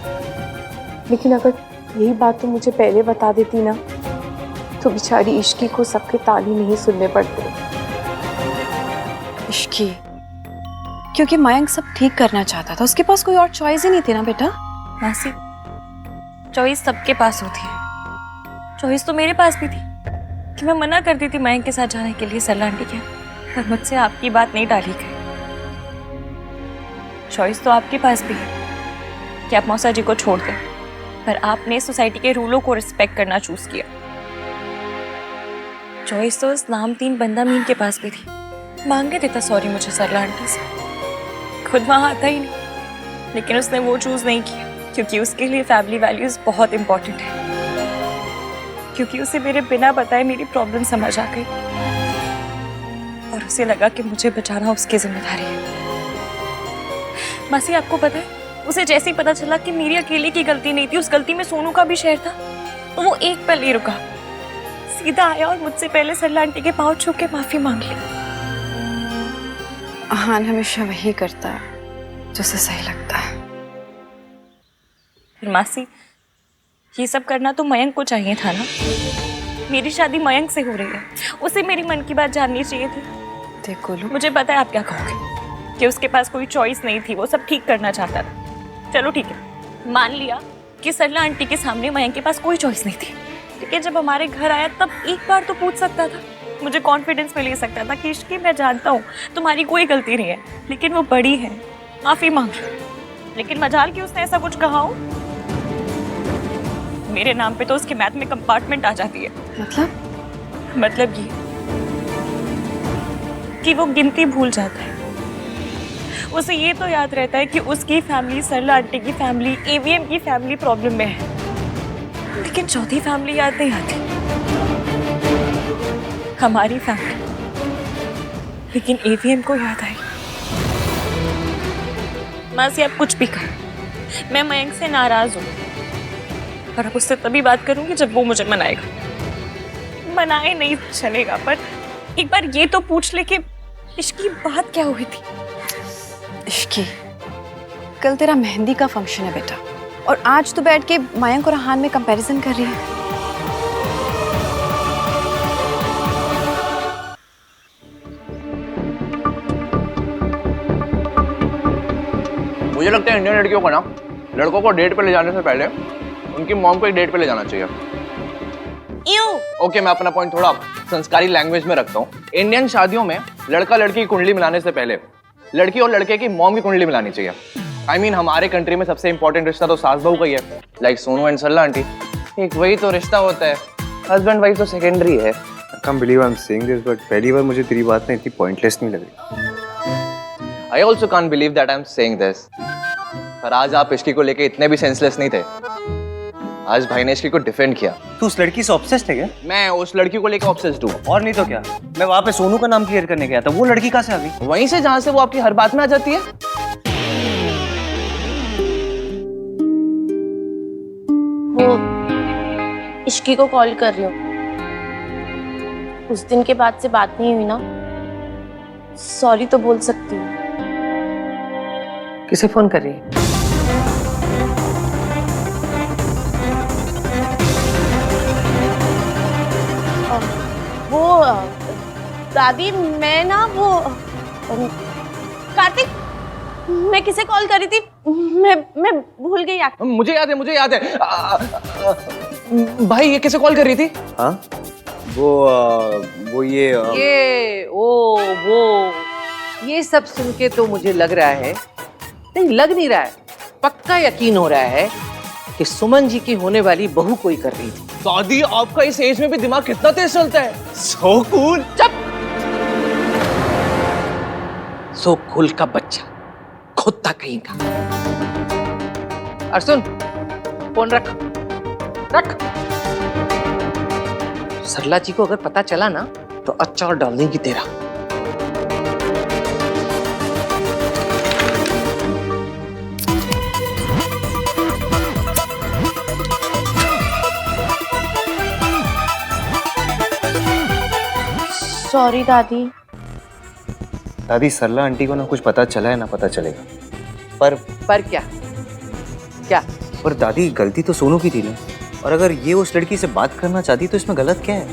Speaker 13: लेकिन अगर यही बात तुम मुझे पहले बता देती ना, तो बेचारी इश्की को सबके ताली नहीं सुनने पड़ते।
Speaker 9: इश्की? क्योंकि मयंक सब ठीक करना चाहता था, उसके पास कोई और चॉइस ही नहीं थी ना बेटा।
Speaker 1: मासी, चॉइस सबके पास होती है, चॉइस तो मेरे पास भी थी कि मैं मना करती थी मयंक के साथ जाने के लिए सरला आंटी के, पर मुझसे आपकी बात नहीं टाली गई। चॉइस तो आपके पास भी है कि आप मौसा जी को छोड़ दें, पर आपने सोसाइटी के रूलों को रिस्पेक्ट करना चूज किया। चॉइस तो उस नामतीन बंदा मीन के पास भी थी, मांगे देता सॉरी मुझे सरला आंटी से, खुद वहां आता ही नहीं, लेकिन उसने वो चूज नहीं किया क्योंकि उसके लिए फैमिली वैल्यूज बहुत इंपॉर्टेंट है, क्योंकि उसे मेरे बिना बताए मेरी प्रॉब्लम समझ आ गई और उसे लगा कि मुझे बचाना उसकी जिम्मेदारी है। मासी, आपको पता है, उसे जैसे ही पता चला कि मेरी अकेले की गलती नहीं थी, उस गलती में सोनू का भी शेयर था, तो वो एक पल नहीं रुका, सीधा आया और मुझसे पहले सरला आंटी के पांव छू के माफी मांग ली।
Speaker 9: आहान हमेशा वही करता है जो उसे सही लगता है।
Speaker 1: मासी, ये सब करना तो मयंक को चाहिए था ना। मेरी शादी मयंक से हो रही है, उसे मेरी मन की बात जाननी चाहिए थी।
Speaker 9: देखो लो,
Speaker 1: मुझे पता है आप क्या कहोगे कि उसके पास कोई चॉइस नहीं थी, वो सब ठीक करना चाहता था। चलो ठीक है, मान लिया कि सरला आंटी के सामने मयंक के पास कोई चॉइस नहीं थी, लेकिन जब हमारे घर आया तब एक बार तो पूछ सकता था, मुझे कॉन्फिडेंस में ले सकता था कि इश्की, मैं जानता हूँ तुम्हारी कोई गलती नहीं है, लेकिन वो बड़ी है, माफी मांग रही। लेकिन मजाल कि उसने ऐसा कुछ कहा हो, मेरे नाम पे तो उसके मैथ में कंपार्टमेंट आ जाती है। मतलब ये कि वो गिनती भूल जाता है, उसे ये तो याद रहता है कि उसकी फैमिली, सरला आंटी की फैमिली, एवीएम की फैमिली प्रॉब्लम में है, लेकिन चौथी फैमिली याद नहीं आती। हमारी फैमिली, लेकिन एवीएम को याद आई। मासी आप कुछ भी कहो, मैं मयंक से नाराज हूँ और अब उससे तभी बात करूंगी जब वो मुझे मनाएगा। मनाए नहीं चलेगा, पर एक बार ये तो पूछ ले कि इश्की बात क्या हुई थी।
Speaker 9: इश्की, कल तेरा मेहंदी का फंक्शन है बेटा, और आज तो बैठ के मयंक और हान में कंपैरिजन कर रही है।
Speaker 14: मुझे लगता है इंडियन लड़कियों को ना लड़कों को डेट पे ले जाने से पहले उनकी मॉम को एक डेट पे ले जाना चाहिए। ओके, मैं अपना पॉइंट थोड़ा संस्कारी लैंग्वेज में रखता हूँ। इंडियन शादियों में लड़का लड़की की कुंडली मिलाने से पहले लड़की और लड़के की मॉम की कुंडली मिलानी चाहिए। I mean, हमारे कंट्री में सबसे इंपॉर्टेंट रिश्ता तो सास बहू का ही है, like Sonu and Sarla aunty. एक वही तो रिश्ता होता है, हस्बैंड वाइफ तो सेकेंडरी है।
Speaker 7: I can't believe I'm saying this, but पहली बार मुझे तेरी बात में इतनी पॉइंटलेस नहीं लग रही।
Speaker 14: I also can't believe that I'm saying this. पर आज आप इश्की को लेके इतने भी सेंसलेस नहीं थे। आज भाई ने इश्की को डिफेंड किया।
Speaker 12: तू उस लड़की से ऑब्सेस्ड है क्या?
Speaker 14: मैं उस लड़की को लेके ऑब्सेस्ड हूँ।
Speaker 12: और नहीं तो क्या, मैं वहाँ पे सोनू का नाम क्लियर करने गया था। वो लड़की कहाँ से आ गई?
Speaker 14: वहीं से जहाँ से वो आपकी हर बात में आ जाती है।
Speaker 13: वो इश्की को कॉल कर रही हूँ। उस दिन के बाद से बात नहीं हुई ना, सॉरी तो बोल सकती हूँ।
Speaker 10: किसे फोन कर रही है?
Speaker 13: वो दादी, मैं ना वो कार्तिक, मैं किसे कॉल कर रही थी, मैं भूल गई यार।
Speaker 14: मुझे याद है। भाई ये किसे कॉल कर रही थी?
Speaker 12: हाँ, वो
Speaker 10: ये सब सुन के तो मुझे लग रहा है, नहीं लग नहीं रहा है, पक्का यकीन हो रहा है कि सुमन जी की होने वाली बहू कोई कर रही थी।
Speaker 14: दादी, आपका इस एज में भी दिमाग कितना तेज चलता है।
Speaker 12: So cool.
Speaker 10: चुप। सो कूल का बच्चा, खुद कहीं का। और सुन, फोन रख। सरला जी को अगर पता चला ना तो अचार डाल देंगी तेरा।
Speaker 13: सॉरी दादी।
Speaker 12: दादी, सरला आंटी को ना कुछ पता चला है ना पता चलेगा, पर
Speaker 10: क्या?
Speaker 12: पर दादी, गलती तो सोनू की थी ना, और अगर ये उस लड़की से बात करना चाहती तो इसमें गलत क्या है?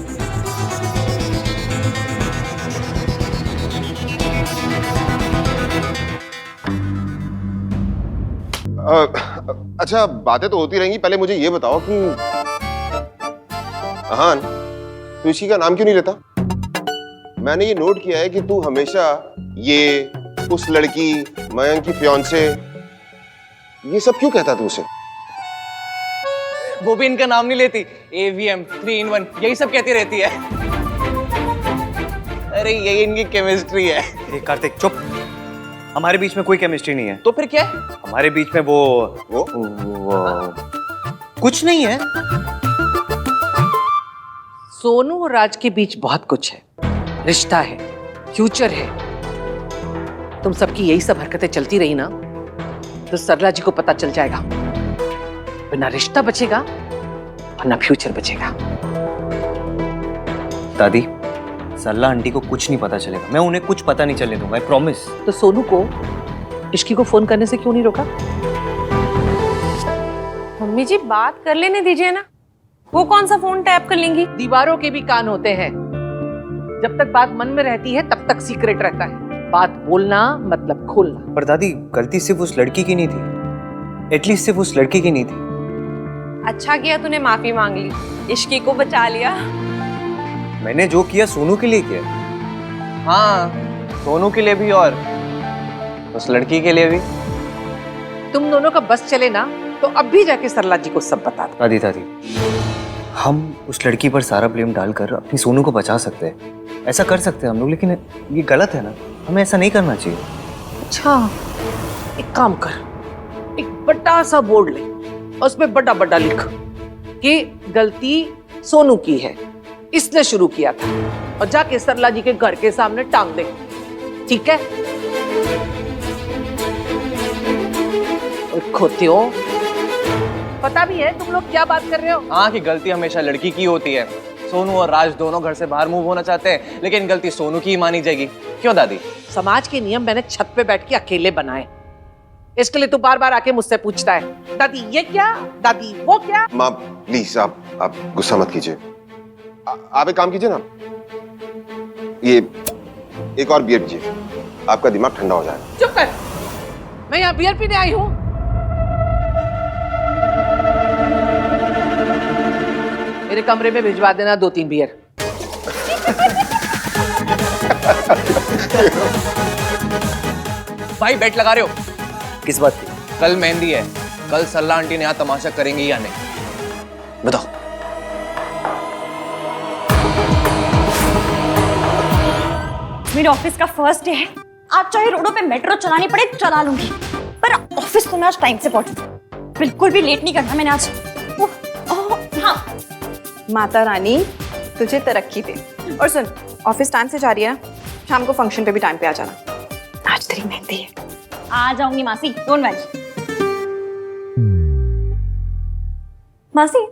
Speaker 11: अच्छा, बातें तो होती रहेंगी, पहले मुझे ये बताओ कि अहान, तू इसी का नाम क्यों नहीं लेता? मैंने ये नोट किया है कि तू हमेशा ये, उस लड़की, मयंक की फियांसे, ये सब क्यों कहता तू उसे?
Speaker 14: वो भी इनका नाम नहीं लेती। AVM 3 in 1 यही सब कहती रहती है। अरे यही इनकी केमिस्ट्री है।
Speaker 12: कार्तिक चुप, हमारे बीच में कोई केमिस्ट्री नहीं है।
Speaker 14: तो फिर क्या है?
Speaker 12: हमारे बीच में वो कुछ नहीं है।
Speaker 10: सोनू और राज के बीच बहुत कुछ है, रिश्ता है, फ्यूचर है। तुम सबकी यही सब हरकतें चलती रही ना तो सरला जी को पता चल जाएगा, वरना रिश्ता बचेगा वरना फ्यूचर बचेगा।
Speaker 12: दादी, सरला आंटी को कुछ नहीं पता चलेगा, मैं उन्हें कुछ पता नहीं चलने दूंगा, आई प्रॉमिस।
Speaker 10: तो सोनू को इश्की को फोन करने से क्यों नहीं रोका?
Speaker 9: मम्मी जी, बात कर लेने दीजिए ना, वो कौन सा फोन टैप कर लेंगी?
Speaker 10: दीवारों के भी कान होते हैं, जब तक बात मन में रहती है तब तक सीक्रेट रहता है। बात बोलना मतलब खोलना।
Speaker 12: पर दादी, गलती सिर्फ उस लड़की की नहीं थी, एटलीस्ट सिर्फ उस लड़की की नहीं थी।
Speaker 9: अच्छा किया तूने माफी मांग ली, इश्की को बचा लिया।
Speaker 12: मैंने जो किया सोनू के लिए किया।
Speaker 14: हाँ, सोनू के लिए भी और उस लड़की के लिए भी।
Speaker 10: तुम दोनों का बस चले ना तो अब भी जाके सरला जी को सब बता दो।
Speaker 12: दादी, हम उस लड़की पर सारा ब्लेम डालकर अपनी सोनू को बचा सकते हैं, ऐसा कर सकते हैं हम लोग, लेकिन ये गलत है ना, हमें ऐसा नहीं करना चाहिए।
Speaker 10: अच्छा, एक काम कर, एक बड़ा सा बोर्ड ले और उसमें बड़ा लिख कि गलती सोनू की है, इसने शुरू किया था, और जाके सरला जी के घर के सामने टांग दे, ठीक है? और खोतियों, पता भी है तुम लोग क्या बात कर रहे हो?
Speaker 14: हाँ कि गलती हमेशा लड़की की होती है। सोनू और राज दोनों घर से बाहर मूव होना चाहते हैं, लेकिन गलती सोनू की ही मानी जाएगी। क्यों दादी?
Speaker 10: समाज के नियम मैंने छत पे बैठ के अकेले बनाए, इसके लिए तू बार बार आके मुझसे पूछता है दादी ये क्या, दादी वो क्या।
Speaker 11: माँ प्लीज आप गुस्सा मत कीजिए। आप एक काम कीजिए ना, ये एक और बियर पीजिए, आपका दिमाग ठंडा हो जाएगा।
Speaker 10: चुप कर, मैं यहाँ बियर पीने आई हूँ। मेरे कमरे में भिजवा देना 2-3 बियर।
Speaker 14: भाई बेट लगा रहे हो?
Speaker 12: किस बात की?
Speaker 14: कल मेहंदी है, कल सरला आंटी ने यहाँ तमाशा करेंगी या नहीं?
Speaker 12: बताओ।
Speaker 1: मेरे ऑफिस का फर्स्ट डे है, आज चाहे रोडों पे मेट्रो चलानी पड़े चला लूंगी, पर ऑफिस तो मैं आज टाइम से पहुंचूं। बिल्कुल भी लेट नहीं करना मैंने आज। हाँ
Speaker 9: माता रानी तुझे तरक्की दे। और सुन, ऑफिस टाइम से जा रही है, शाम को फंक्शन पे भी टाइम पे आ जाना। आज तेरी मेहंदी है।
Speaker 1: आ जाऊंगी मासी, डोंट वरी। मासी,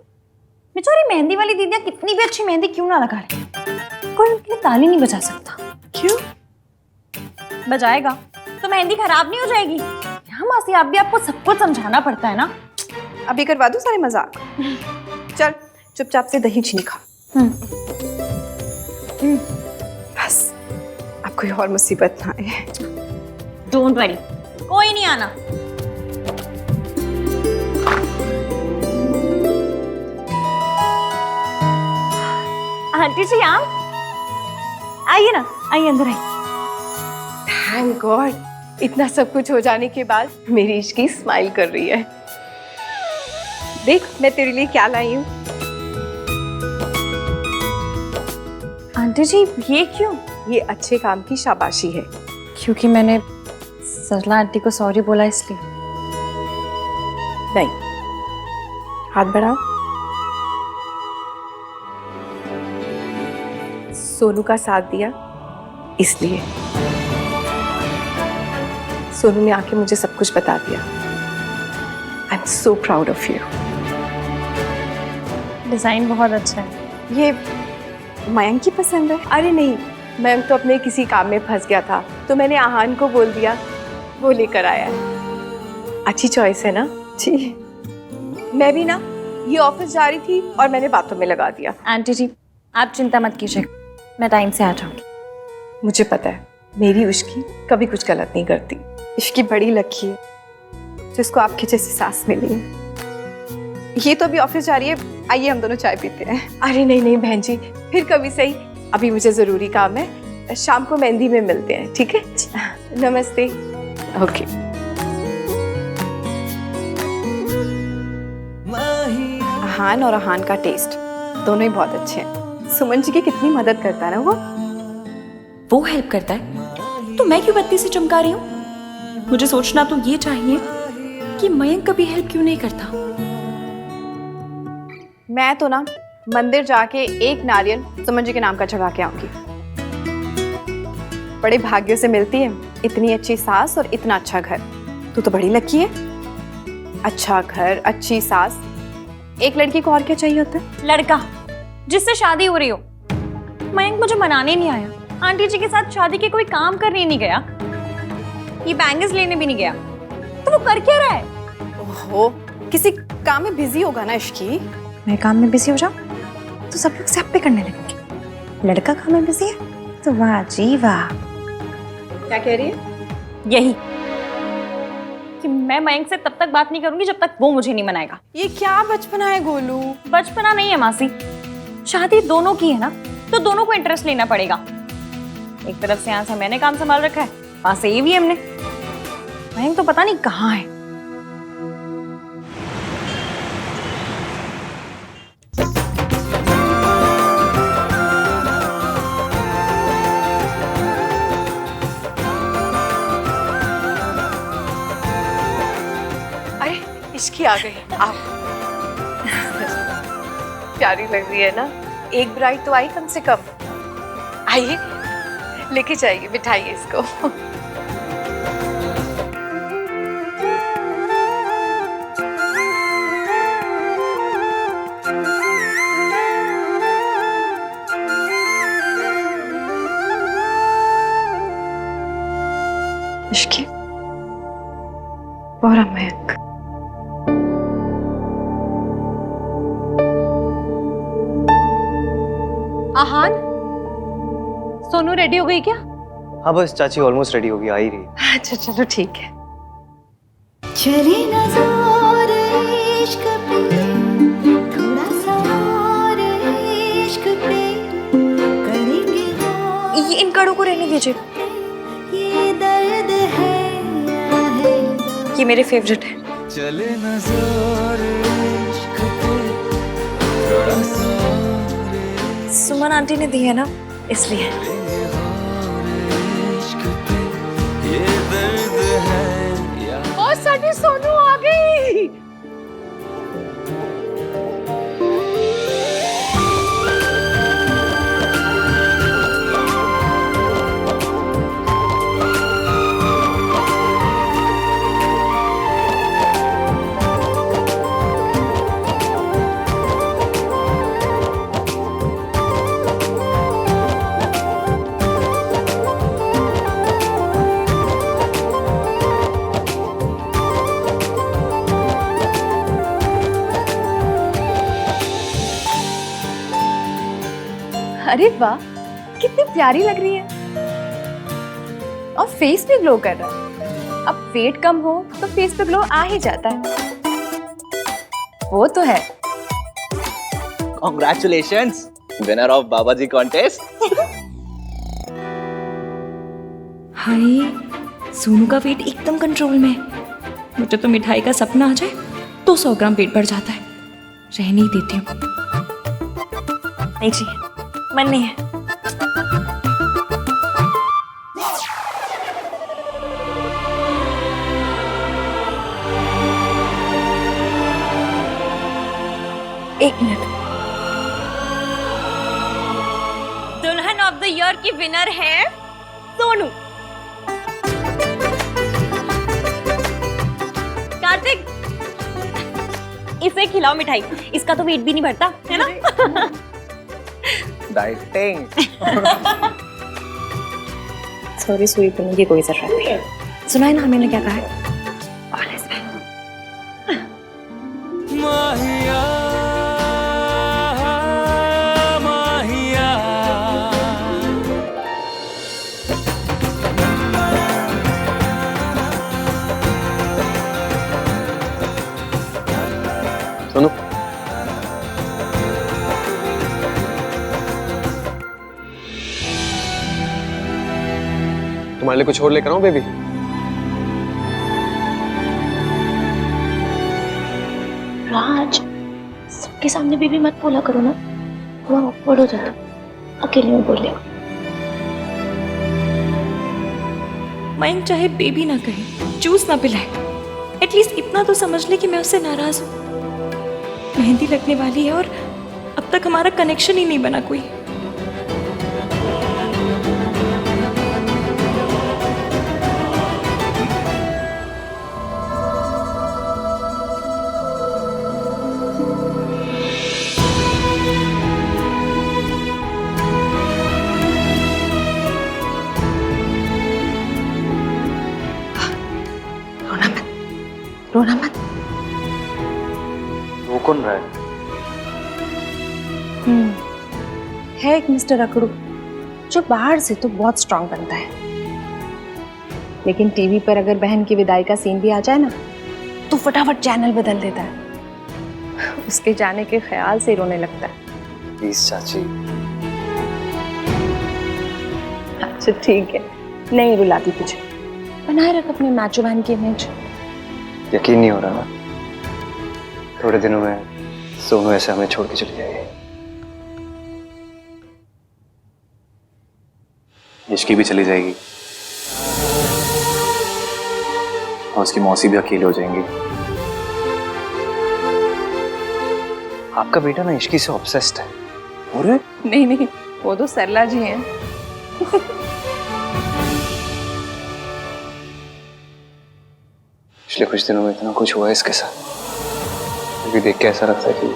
Speaker 1: बेचारी मेहंदी वाली दीदियां कितनी भी अच्छी मेहंदी क्यों ना लगा रही, कोई उनके लिए ताली नहीं बजा सकता। क्यों? बजाएगा तो मेहंदी खराब नहीं हो जाएगी। हाँ मासी, आप भी आपको सब कुछ समझाना पड़ता है ना।
Speaker 9: अभी करवा दूं सारे मजाक? चल चुपचाप से दही चीनी खा। बस अब कोई और मुसीबत ना आए।
Speaker 1: डोंट वरी, कोई नहीं आना। आंटी जी आप आइए ना, आइए अंदर आइए।
Speaker 9: थैंक गॉड, इतना सब कुछ हो जाने के बाद मेरी इश्की स्माइल कर रही है। देख मैं तेरे लिए क्या लाई हूँ।
Speaker 1: आंटी जी ये क्यों?
Speaker 9: ये अच्छे काम की शाबाशी है।
Speaker 1: क्योंकि मैंने सरला आंटी को सॉरी बोला इसलिए?
Speaker 9: नहीं, हाथ बढ़ाओ। सोनू का साथ दिया इसलिए। सोनू ने आके मुझे सब कुछ बता दिया। I am so proud of you.
Speaker 1: Design बहुत अच्छा है।
Speaker 9: ये मयंक की पसंद है? अरे नहीं, मयंक तो अपने किसी काम में फंस गया था, तो मैंने आहान को बोल दिया, वो लेकर आया है। अच्छी चॉइस है ना? जी। मैं भी ना ये ऑफिस जा रही थी और मैंने बातों में लगा दिया।
Speaker 1: आंटी जी आप चिंता मत कीजिए, मैं टाइम से आ जाऊंगी।
Speaker 9: मुझे पता है मेरी उश्की कभी कुछ गलत नहीं करती। इश्की बड़ी लकी है जिसको आपके जैसी सास मिली है। ये तो अभी ऑफिस जा रही है, आइए हम दोनों चाय पीते हैं। अरे नहीं नहीं बहन जी, फिर कभी सही, अभी मुझे जरूरी काम है। शाम को मेहंदी में मिलते हैं, ठीक है? नमस्ते। ओके। आहान और आहान का टेस्ट दोनों ही बहुत अच्छे हैं। सुमन जी की कितनी मदद करता है ना वो
Speaker 1: हेल्प करता है तो मैं क्यों बत्ती से चमका रही हूँ? मुझे सोचना तो ये चाहिए कि मयंक कभी हेल्प क्यों नहीं करता।
Speaker 9: मैं तो ना मंदिर जाके एक नारियल सुमन जी के नाम का चढ़ा के आऊंगी। बड़े भाग्य से मिलती है इतनी अच्छी सास और इतना अच्छा घर। तू तो बड़ी लकी है। अच्छा घर, अच्छी सास, एक लड़की को और क्या चाहिए होता है?
Speaker 1: लड़का जिससे शादी हो रही हो। मयंक मुझे मनाने नहीं आया, आंटी जी के साथ शादी के कोई काम करने नहीं गया, ये बैंगल्स लेने भी नहीं गया, तो वो कर क्या रहा है?
Speaker 9: ओहो, किसी काम में बिजी होगा ना इश्की।
Speaker 1: मैं काम में बिजी हो जाऊं तो सब लोग सब पे करने लगेंगे। लड़का काम में बिजी है तो वाह जी वाह।
Speaker 9: क्या कह रही है?
Speaker 1: यही कि मैं मयंक से तब तक बात नहीं करूंगी जब तक वो मुझे नहीं मनाएगा।
Speaker 9: ये क्या बचपना है गोलू?
Speaker 1: बचपना नहीं है मासी, शादी दोनों की है ना, तो दोनों को इंटरेस्ट लेना पड़ेगा। एक तरफ से यहाँ से मैंने काम संभाल रखा है, वहां से ये भी हमने। मयंक तो पता नहीं कहाँ है।
Speaker 9: इश्की आ गई। आप प्यारी लग रही है ना? एक ब्राइड तो आई कम से कम। आइए, लेके जाइए, बिठाइए इसको। इश्की और मयंक, आहान, सोनू रेडी हो गई क्या?
Speaker 12: हाँ बस चाची ऑलमोस्ट रेडी होगी, आ ही रही है।
Speaker 9: अच्छा चलो ठीक है।
Speaker 5: चली नज़र इश्क पे, थोड़ा सा और इश्क पे करेंगे वो।
Speaker 1: ये इन कड़ों को रहने दीजिए,
Speaker 5: ये दर्द है या है
Speaker 1: ये मेरे फेवरेट है।
Speaker 5: चले नज़र इश्क पे, थोड़ा सा
Speaker 1: सुमन आंटी ने दी है ना, इसलिए।
Speaker 9: और साडी सोनू आ गई। अरे वाह, कितनी प्यारी लग रही है और फेस भी ग्लो कर रहा है। अब वेट कम हो तो फेस पे ग्लो आ ही जाता है, वो तो है।
Speaker 14: Congratulations, winner of Baba ji contest.
Speaker 1: Hi, Sonu का वेट एकदम कंट्रोल में है। मुझे तो मिठाई का सपना आ जाए तो 100 ग्राम पेट बढ़ जाता है। रहने ही देती हूँ। नहीं चाहिए, मन नहीं है। एक मिनट, दुल्हन ऑफ द ईयर की विनर है सोनू। कार्तिक, इसे खिलाओ मिठाई, इसका तो वेट भी नहीं बढ़ता है ना।
Speaker 14: डाइटिंग।
Speaker 1: सॉरी, स्वीट बनने की कोई जरूरत नहीं। सुना है ना मैंने क्या कहा है? All is well.
Speaker 5: माहिया माहिया
Speaker 3: सोनू, तुम्हारे लिए कुछ और लेकर आऊं बेबी?
Speaker 13: राज, सबके सामने बेबी मत बोला करो ना, थोड़ा ऑकवर्ड हो जाता, अकेले में बोले।
Speaker 1: मयंक चाहे बेबी ना कहे, जूस ना पिलाए, एटलीस्ट इतना तो समझ ले कि मैं उससे नाराज हूँ। मेहंदी लगने वाली है और अब तक हमारा कनेक्शन ही नहीं बना कोई। रोना मत।
Speaker 12: वो कौन रहा है?
Speaker 9: है एक मिस्टर अकड़ू, जो बाहर से तो बहुत स्ट्रांग बनता है, लेकिन टीवी पर अगर बहन की विदाई का सीन भी आ जाए ना, तो फटाफट चैनल बदल देता है। उसके जाने के ख्याल से रोने लगता है।
Speaker 12: प्लीज चाची।
Speaker 9: अच्छा ठीक है, नहीं रुलाती तुझे, बनाए रख अपने मैचो बहन की इमेज।
Speaker 12: यकीन नहीं हो रहा ना, थोड़े दिनों में सोनू ऐसे हमें छोड़ के चली जाएगी।
Speaker 14: इश्की भी चली जाएगी और उसकी मौसी भी अकेली हो जाएंगी।
Speaker 12: आपका बेटा ना इश्की से ऑब्सेस्ड है।
Speaker 14: अरे
Speaker 9: नहीं नहीं, वो तो सरला जी हैं,
Speaker 12: पिछले कुछ दिनों में इतना कुछ हुआ है इसके साथ, क्योंकि देख के ऐसा लगता है कि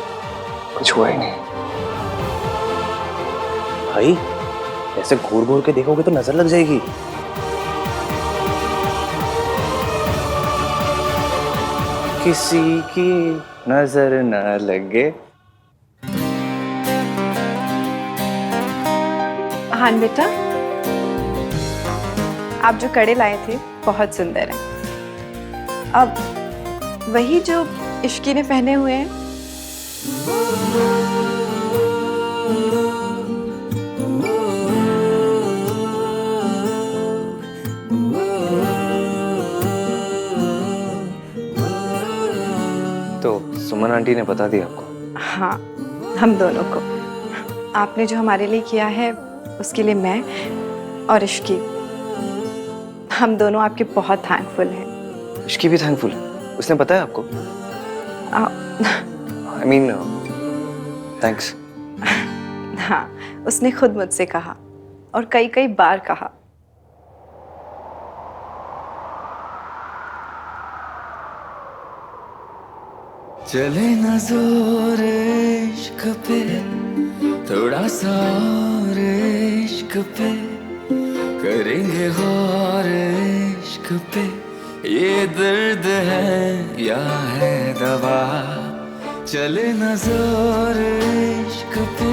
Speaker 12: कुछ हुआ ही नहीं।
Speaker 14: भाई ऐसे घूर घूर के देखोगे तो नजर लग जाएगी। किसी की नजर न लगे।
Speaker 9: हाँ बेटा, आप जो कड़े लाए थे बहुत सुंदर है। अब वही जो इश्की ने पहने हुए हैं।
Speaker 12: तो सुमन आंटी ने बता दिया आपको?
Speaker 9: हाँ, हम दोनों को। आपने जो हमारे लिए किया है उसके लिए मैं और इश्की, हम दोनों आपके बहुत थैंकफुल हैं।
Speaker 12: इश्की भी थैंकफुल है? उसने बताया आपको? I mean, thanks.
Speaker 9: हाँ, उसने खुद मुझसे कहा और कई कई बार कहा।
Speaker 8: चले न जोर इश्क पे, थोड़ा सा और इश्क पे, करेंगे गौर इश्क पे, ये दर्द है या है दवा। चले न जोर इश्क पे,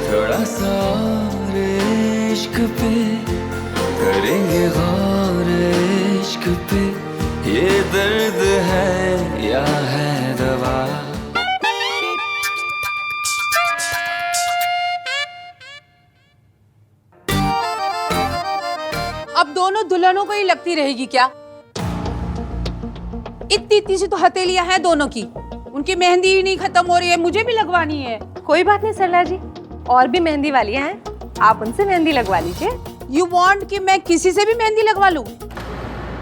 Speaker 8: थोड़ा सा और इश्क पे, करेंगे गौर इश्क पे, ये दर्द है या है दवा।
Speaker 2: अब दोनों दुल्हनों को ही लगती रहेगी क्या? इतनी इतनी सी तो हथेलियां हैं दोनों की, उनकी मेहंदी ही नहीं खत्म हो रही है, मुझे भी लगवानी है।
Speaker 1: कोई बात नहीं सरला जी, और भी मेहंदी वालियां हैं, आप उनसे मेहंदी लगवा लीजिए।
Speaker 2: यू वांट कि मैं किसी से भी मेहंदी लगवा लूं?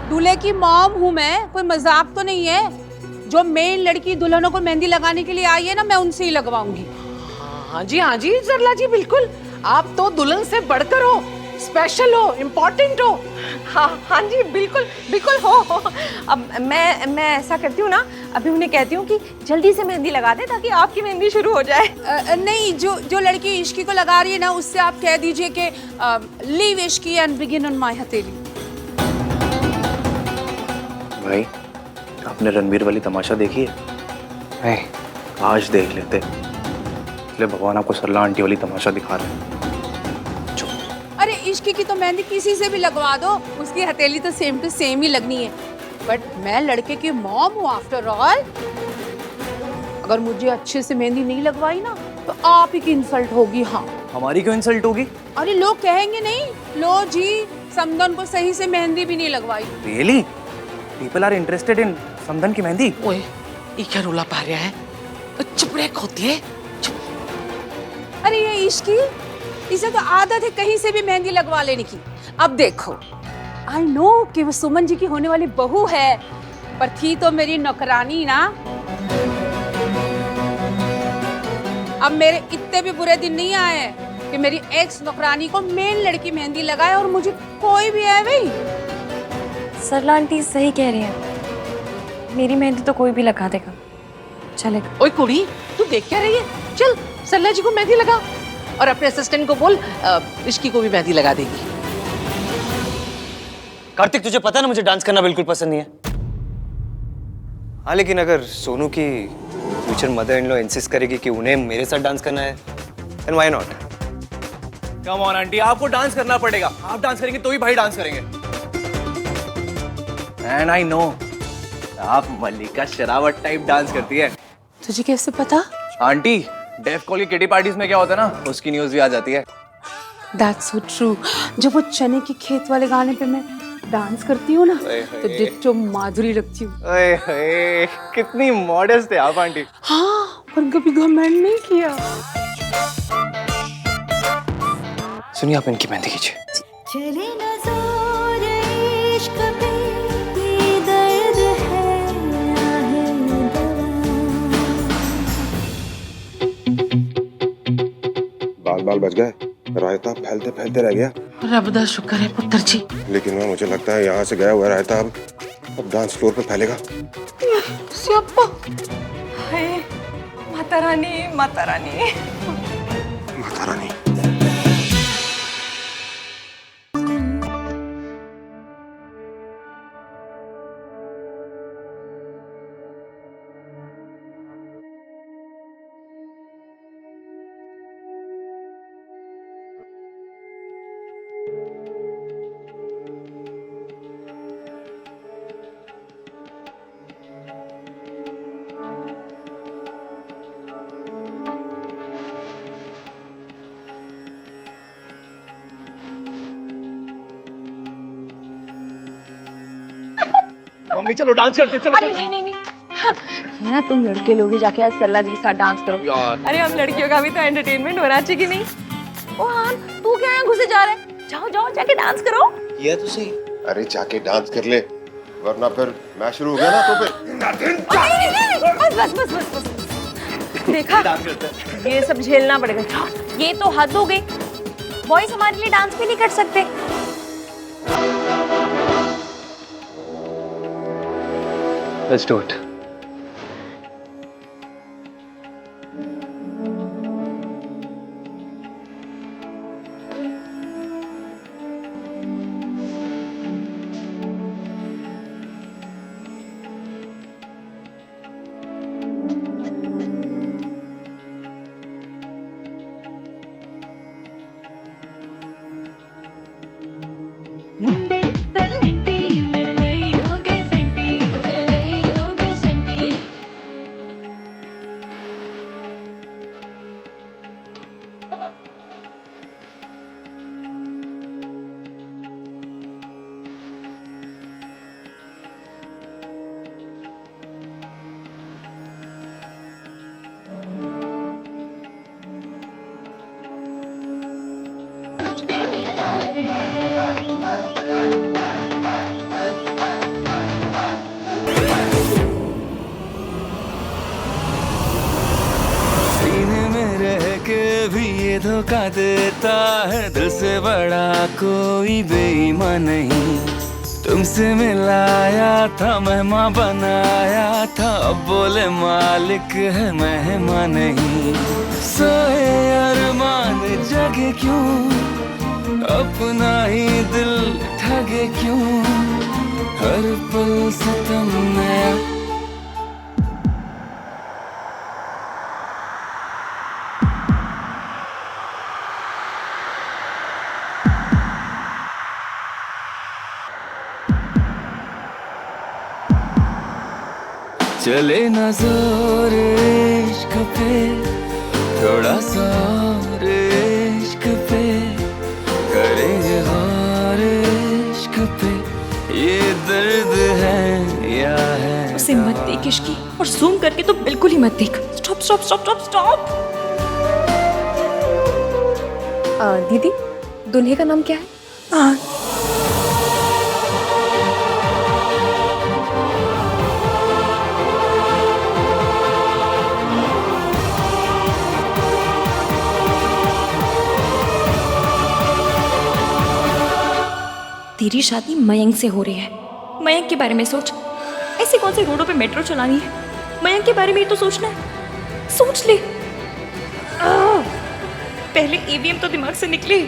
Speaker 2: दूल्हे की मॉम हूं मैं, कोई मजाक तो नहीं है। जो मेन लड़की दुल्हनों को मेहंदी लगाने के लिए आई है ना, मैं उनसे ही लगवाऊंगी।
Speaker 10: हाँ जी सरला जी, बिल्कुल। आप तो दुल्हन से बढ़कर हो, स्पेशल हो, इम्पोर्टेंट हो।
Speaker 1: हाँ जी, बिल्कुल बिल्कुल हो। अब मैं ऐसा करती हूँ ना, अभी उन्हें कहती हूँ कि जल्दी से मेहंदी लगा दे ताकि आपकी मेहंदी शुरू हो जाए।
Speaker 2: नहीं, जो लड़की इश्की को लगा रही है ना, उससे आप कह दीजिए कि leave Ishki and begin on my हथेली।
Speaker 14: भाई, आपने रणबीर वाली तमाशा देखी है?
Speaker 12: नहीं।
Speaker 14: आज देख लेते, इसलिए भगवान आपको सरला आंटी वाली तमाशा दिखा रहे हैं।
Speaker 2: अरे इश्की की तो मेहंदी किसी से भी लगवा दो, उसकी हथेली तो सेम टू सेम ही लगनी है। बट मैं लड़के की मॉम हूँ आफ्टर ऑल। अगर मुझे अच्छे से मेहंदी नहीं लगवाई ना, तो आप ही की इंसल्ट होगी। हाँ,
Speaker 14: हमारी क्यों इंसल्ट होगी?
Speaker 2: अरे लोग कहेंगे नहीं, लो जी समदन को सही से मेहंदी भी नहीं लगवाई।
Speaker 14: Really? People are interested in समदन की मेहंदी?
Speaker 10: ओए, ये क्या रोला पा रहा है? चुप रह होती है।
Speaker 2: अरे ये इश्की, इसे तो आदत है कहीं से भी मेहंदी लगवा लेने की। अब देखो, आई नो कि वो सुमन जी की होने वाली बहू है, पर थी तो मेरी नौकरानी ना। अब मेरे इतने भी बुरे दिन नहीं आए कि मेरी एक्स नौकरानी को मेन लड़की मेहंदी लगाए और मुझे कोई भी है भाई।
Speaker 1: सरला आंटी सही कह रही है, मेरी मेहंदी तो कोई भी लगा देगा, चलेगा।
Speaker 10: ओए कुड़ी, तू देख क्या रही है? चल सरला जी को मेहंदी लगा और अपने असिस्टेंट को बोल इश्की को भी मेहंदी लगा देगी।
Speaker 12: कार्तिक, तुझे पता है ना मुझे डांस करना बिल्कुल पसंद नहीं है। हाँ, लेकिन अगर सोनू की future mother in law insist करेगी कि उन्हें मेरे साथ डांस करना है, then why not?
Speaker 14: Come on aunty, आपको डांस करना पड़ेगा। आप डांस करेंगे तो ही भाई डांस करेंगे। एंड आई नो, आप मल्लिका शेरावत टाइप डांस करती है।
Speaker 2: तुझे कैसे पता?
Speaker 14: आंटी, डेफ कॉल की किटी पार्टीज में क्या होता है ना, उसकी न्यूज भी आ जाती है।
Speaker 2: That's so true। जब वो चने की खेत वाले गाने पे मैं डांस करती हूँ ना, तो डिट्टो माधुरी लगती हूँ।
Speaker 14: कितनी मॉडेस्ट है आप आंटी।
Speaker 2: हाँ, पर कभी घमंड नहीं किया।
Speaker 12: सुनिए, आप इनकी मेहंदी कीजिए।
Speaker 5: चले ना जोर इश्क पे, ये दर्द है या है दवा।
Speaker 11: बाल बाल बच गए। रायता फैलते फैलते रह गया।
Speaker 10: रब दा शुक्र है पुत्र जी।
Speaker 11: लेकिन मैं मुझे लगता है यहाँ से गया हुआ रायता अब डांस फ्लोर पे फैलेगा।
Speaker 9: सियाप्पा। हाय माता रानी, माता रानी,
Speaker 11: माता रानी।
Speaker 4: मम्मी चलो डांस करते, चलो।
Speaker 1: अरे नहीं नहीं नहीं, ना तुम लड़के लोग ही जाके आज सरला जी के साथ डांस करो
Speaker 4: यार।
Speaker 1: अरे हम लड़कियों का भी तो एंटरटेनमेंट हो रहा है कि नहीं। ओ हाँ, तू क्या यहाँ घुसे जा रहा है? जाओ जाओ जाके डांस करो।
Speaker 11: ये तो सही। अरे जाके डांस कर ले, वरना फिर मैच शुरू हो गया ना तो फिर।
Speaker 1: बस बस बस बस बस। देखा, ये सब झेलना पड़ेगा। जाओ, ये तो हद हो गई। बॉयज हमारे लिए डांस भी नहीं कर सकते।
Speaker 12: Let's do it.
Speaker 15: धोखा देता है, दिल से बड़ा कोई बेईमान नहीं। तुमसे मिलाया था, मेहमान बनाया था, अब बोले मालिक है मेहमान नहीं। सोए अरमान जगे क्यों, अपना ही दिल ठगे क्यों, हर पल सितम नया। चले ना जोर इश्क पे, थोड़ा सा और इश्क पे, करेंगे और इश्क पे, ये दर्द है या है।
Speaker 1: उसे मत देख इश्की, और जूम करके तो बिल्कुल ही मत देख। Stop stop stop stop stop. दीदी, दुल्हे का नाम क्या है? तेरी शादी मयंक से हो रही है। मयंक के बारे में सोच। ऐसे कौन से रोडों पे मेट्रो चलानी है? मयंक के बारे में ही तो सोचना है। सोच ले। पहले ईवीएम तो दिमाग से निकले।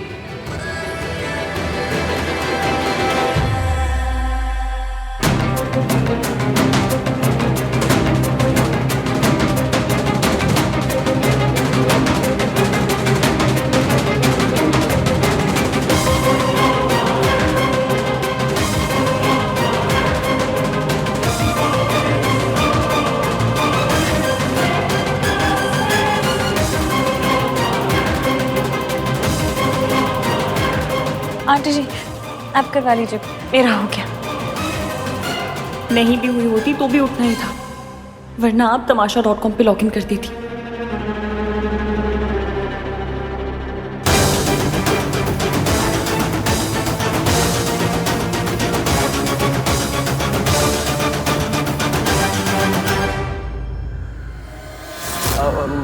Speaker 1: आंटी जी, आप करवा लीजिए, मेरा हो गया। नहीं भी हुई होती तो भी उठना ही था, वरना आप तमाशा.com पे लॉगिन कर देती।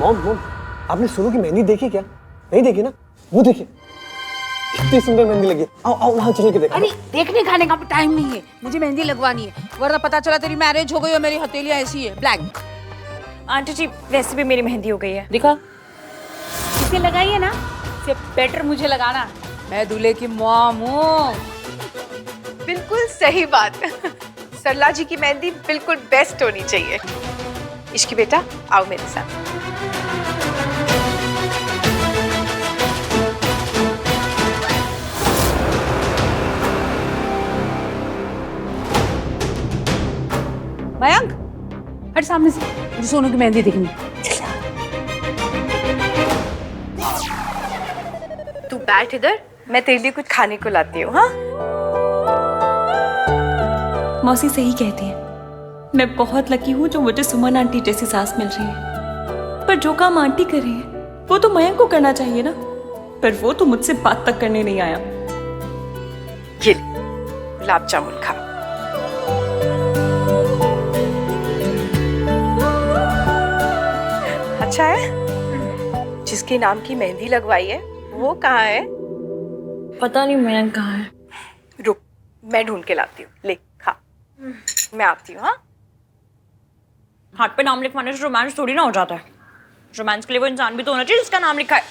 Speaker 3: मॉम, आपने सोनू की मेहंदी देखी क्या? नहीं देखी ना? वो देखिए। कितनी सुंदर मेहंदी लगी। आओ आओ वहाँ चल के देखो।
Speaker 2: अरे देखने खाने का टाइम नहीं है, मुझे मेहंदी लगवानी है, वरना पता चला तेरी मैरिज हो गई और मेरी हथेलियां ऐसी है ब्लैक।
Speaker 1: आंटी जी वैसे भी मेरी मेहंदी हो गई है।
Speaker 2: दिखा, इसे लगाइए ना, इससे बेटर मुझे लगाना, मैं दूल्हे की मॉम हूँ।
Speaker 9: बिल्कुल सही बात। सरला जी की मेहंदी बिल्कुल बेस्ट होनी चाहिए। इश्की बेटा आओ मेरे साथ।
Speaker 2: मयंक हट सामने से, मुझे सोनू की मेहंदी दिखनी।
Speaker 9: तू बैठ इधर, मैं तेरे लिए कुछ खाने को लाती हूँ। हाँ
Speaker 1: मौसी सही कहती है, मैं बहुत लकी हूँ जो मुझे सुमन आंटी जैसी सास मिल रही है। पर जो काम आंटी कर रही है वो तो मयंक को करना चाहिए ना, पर वो तो मुझसे बात तक करने नहीं आया।
Speaker 9: ये गुलाब जामुन खा। अच्छा है, जिसके नाम की मेहंदी लगवाई है वो कहाँ है?
Speaker 1: पता नहीं मयंक कहाँ है।
Speaker 9: रुक, मैं ढूंढ के लाती हूँ, ले खा। मैं आती हूँ। हाँ
Speaker 1: हाथ पे नाम लिखवाने से रोमांस थोड़ी ना हो जाता है। रोमांस के लिए वो इंसान भी तो होना चाहिए जिसका नाम लिखा है।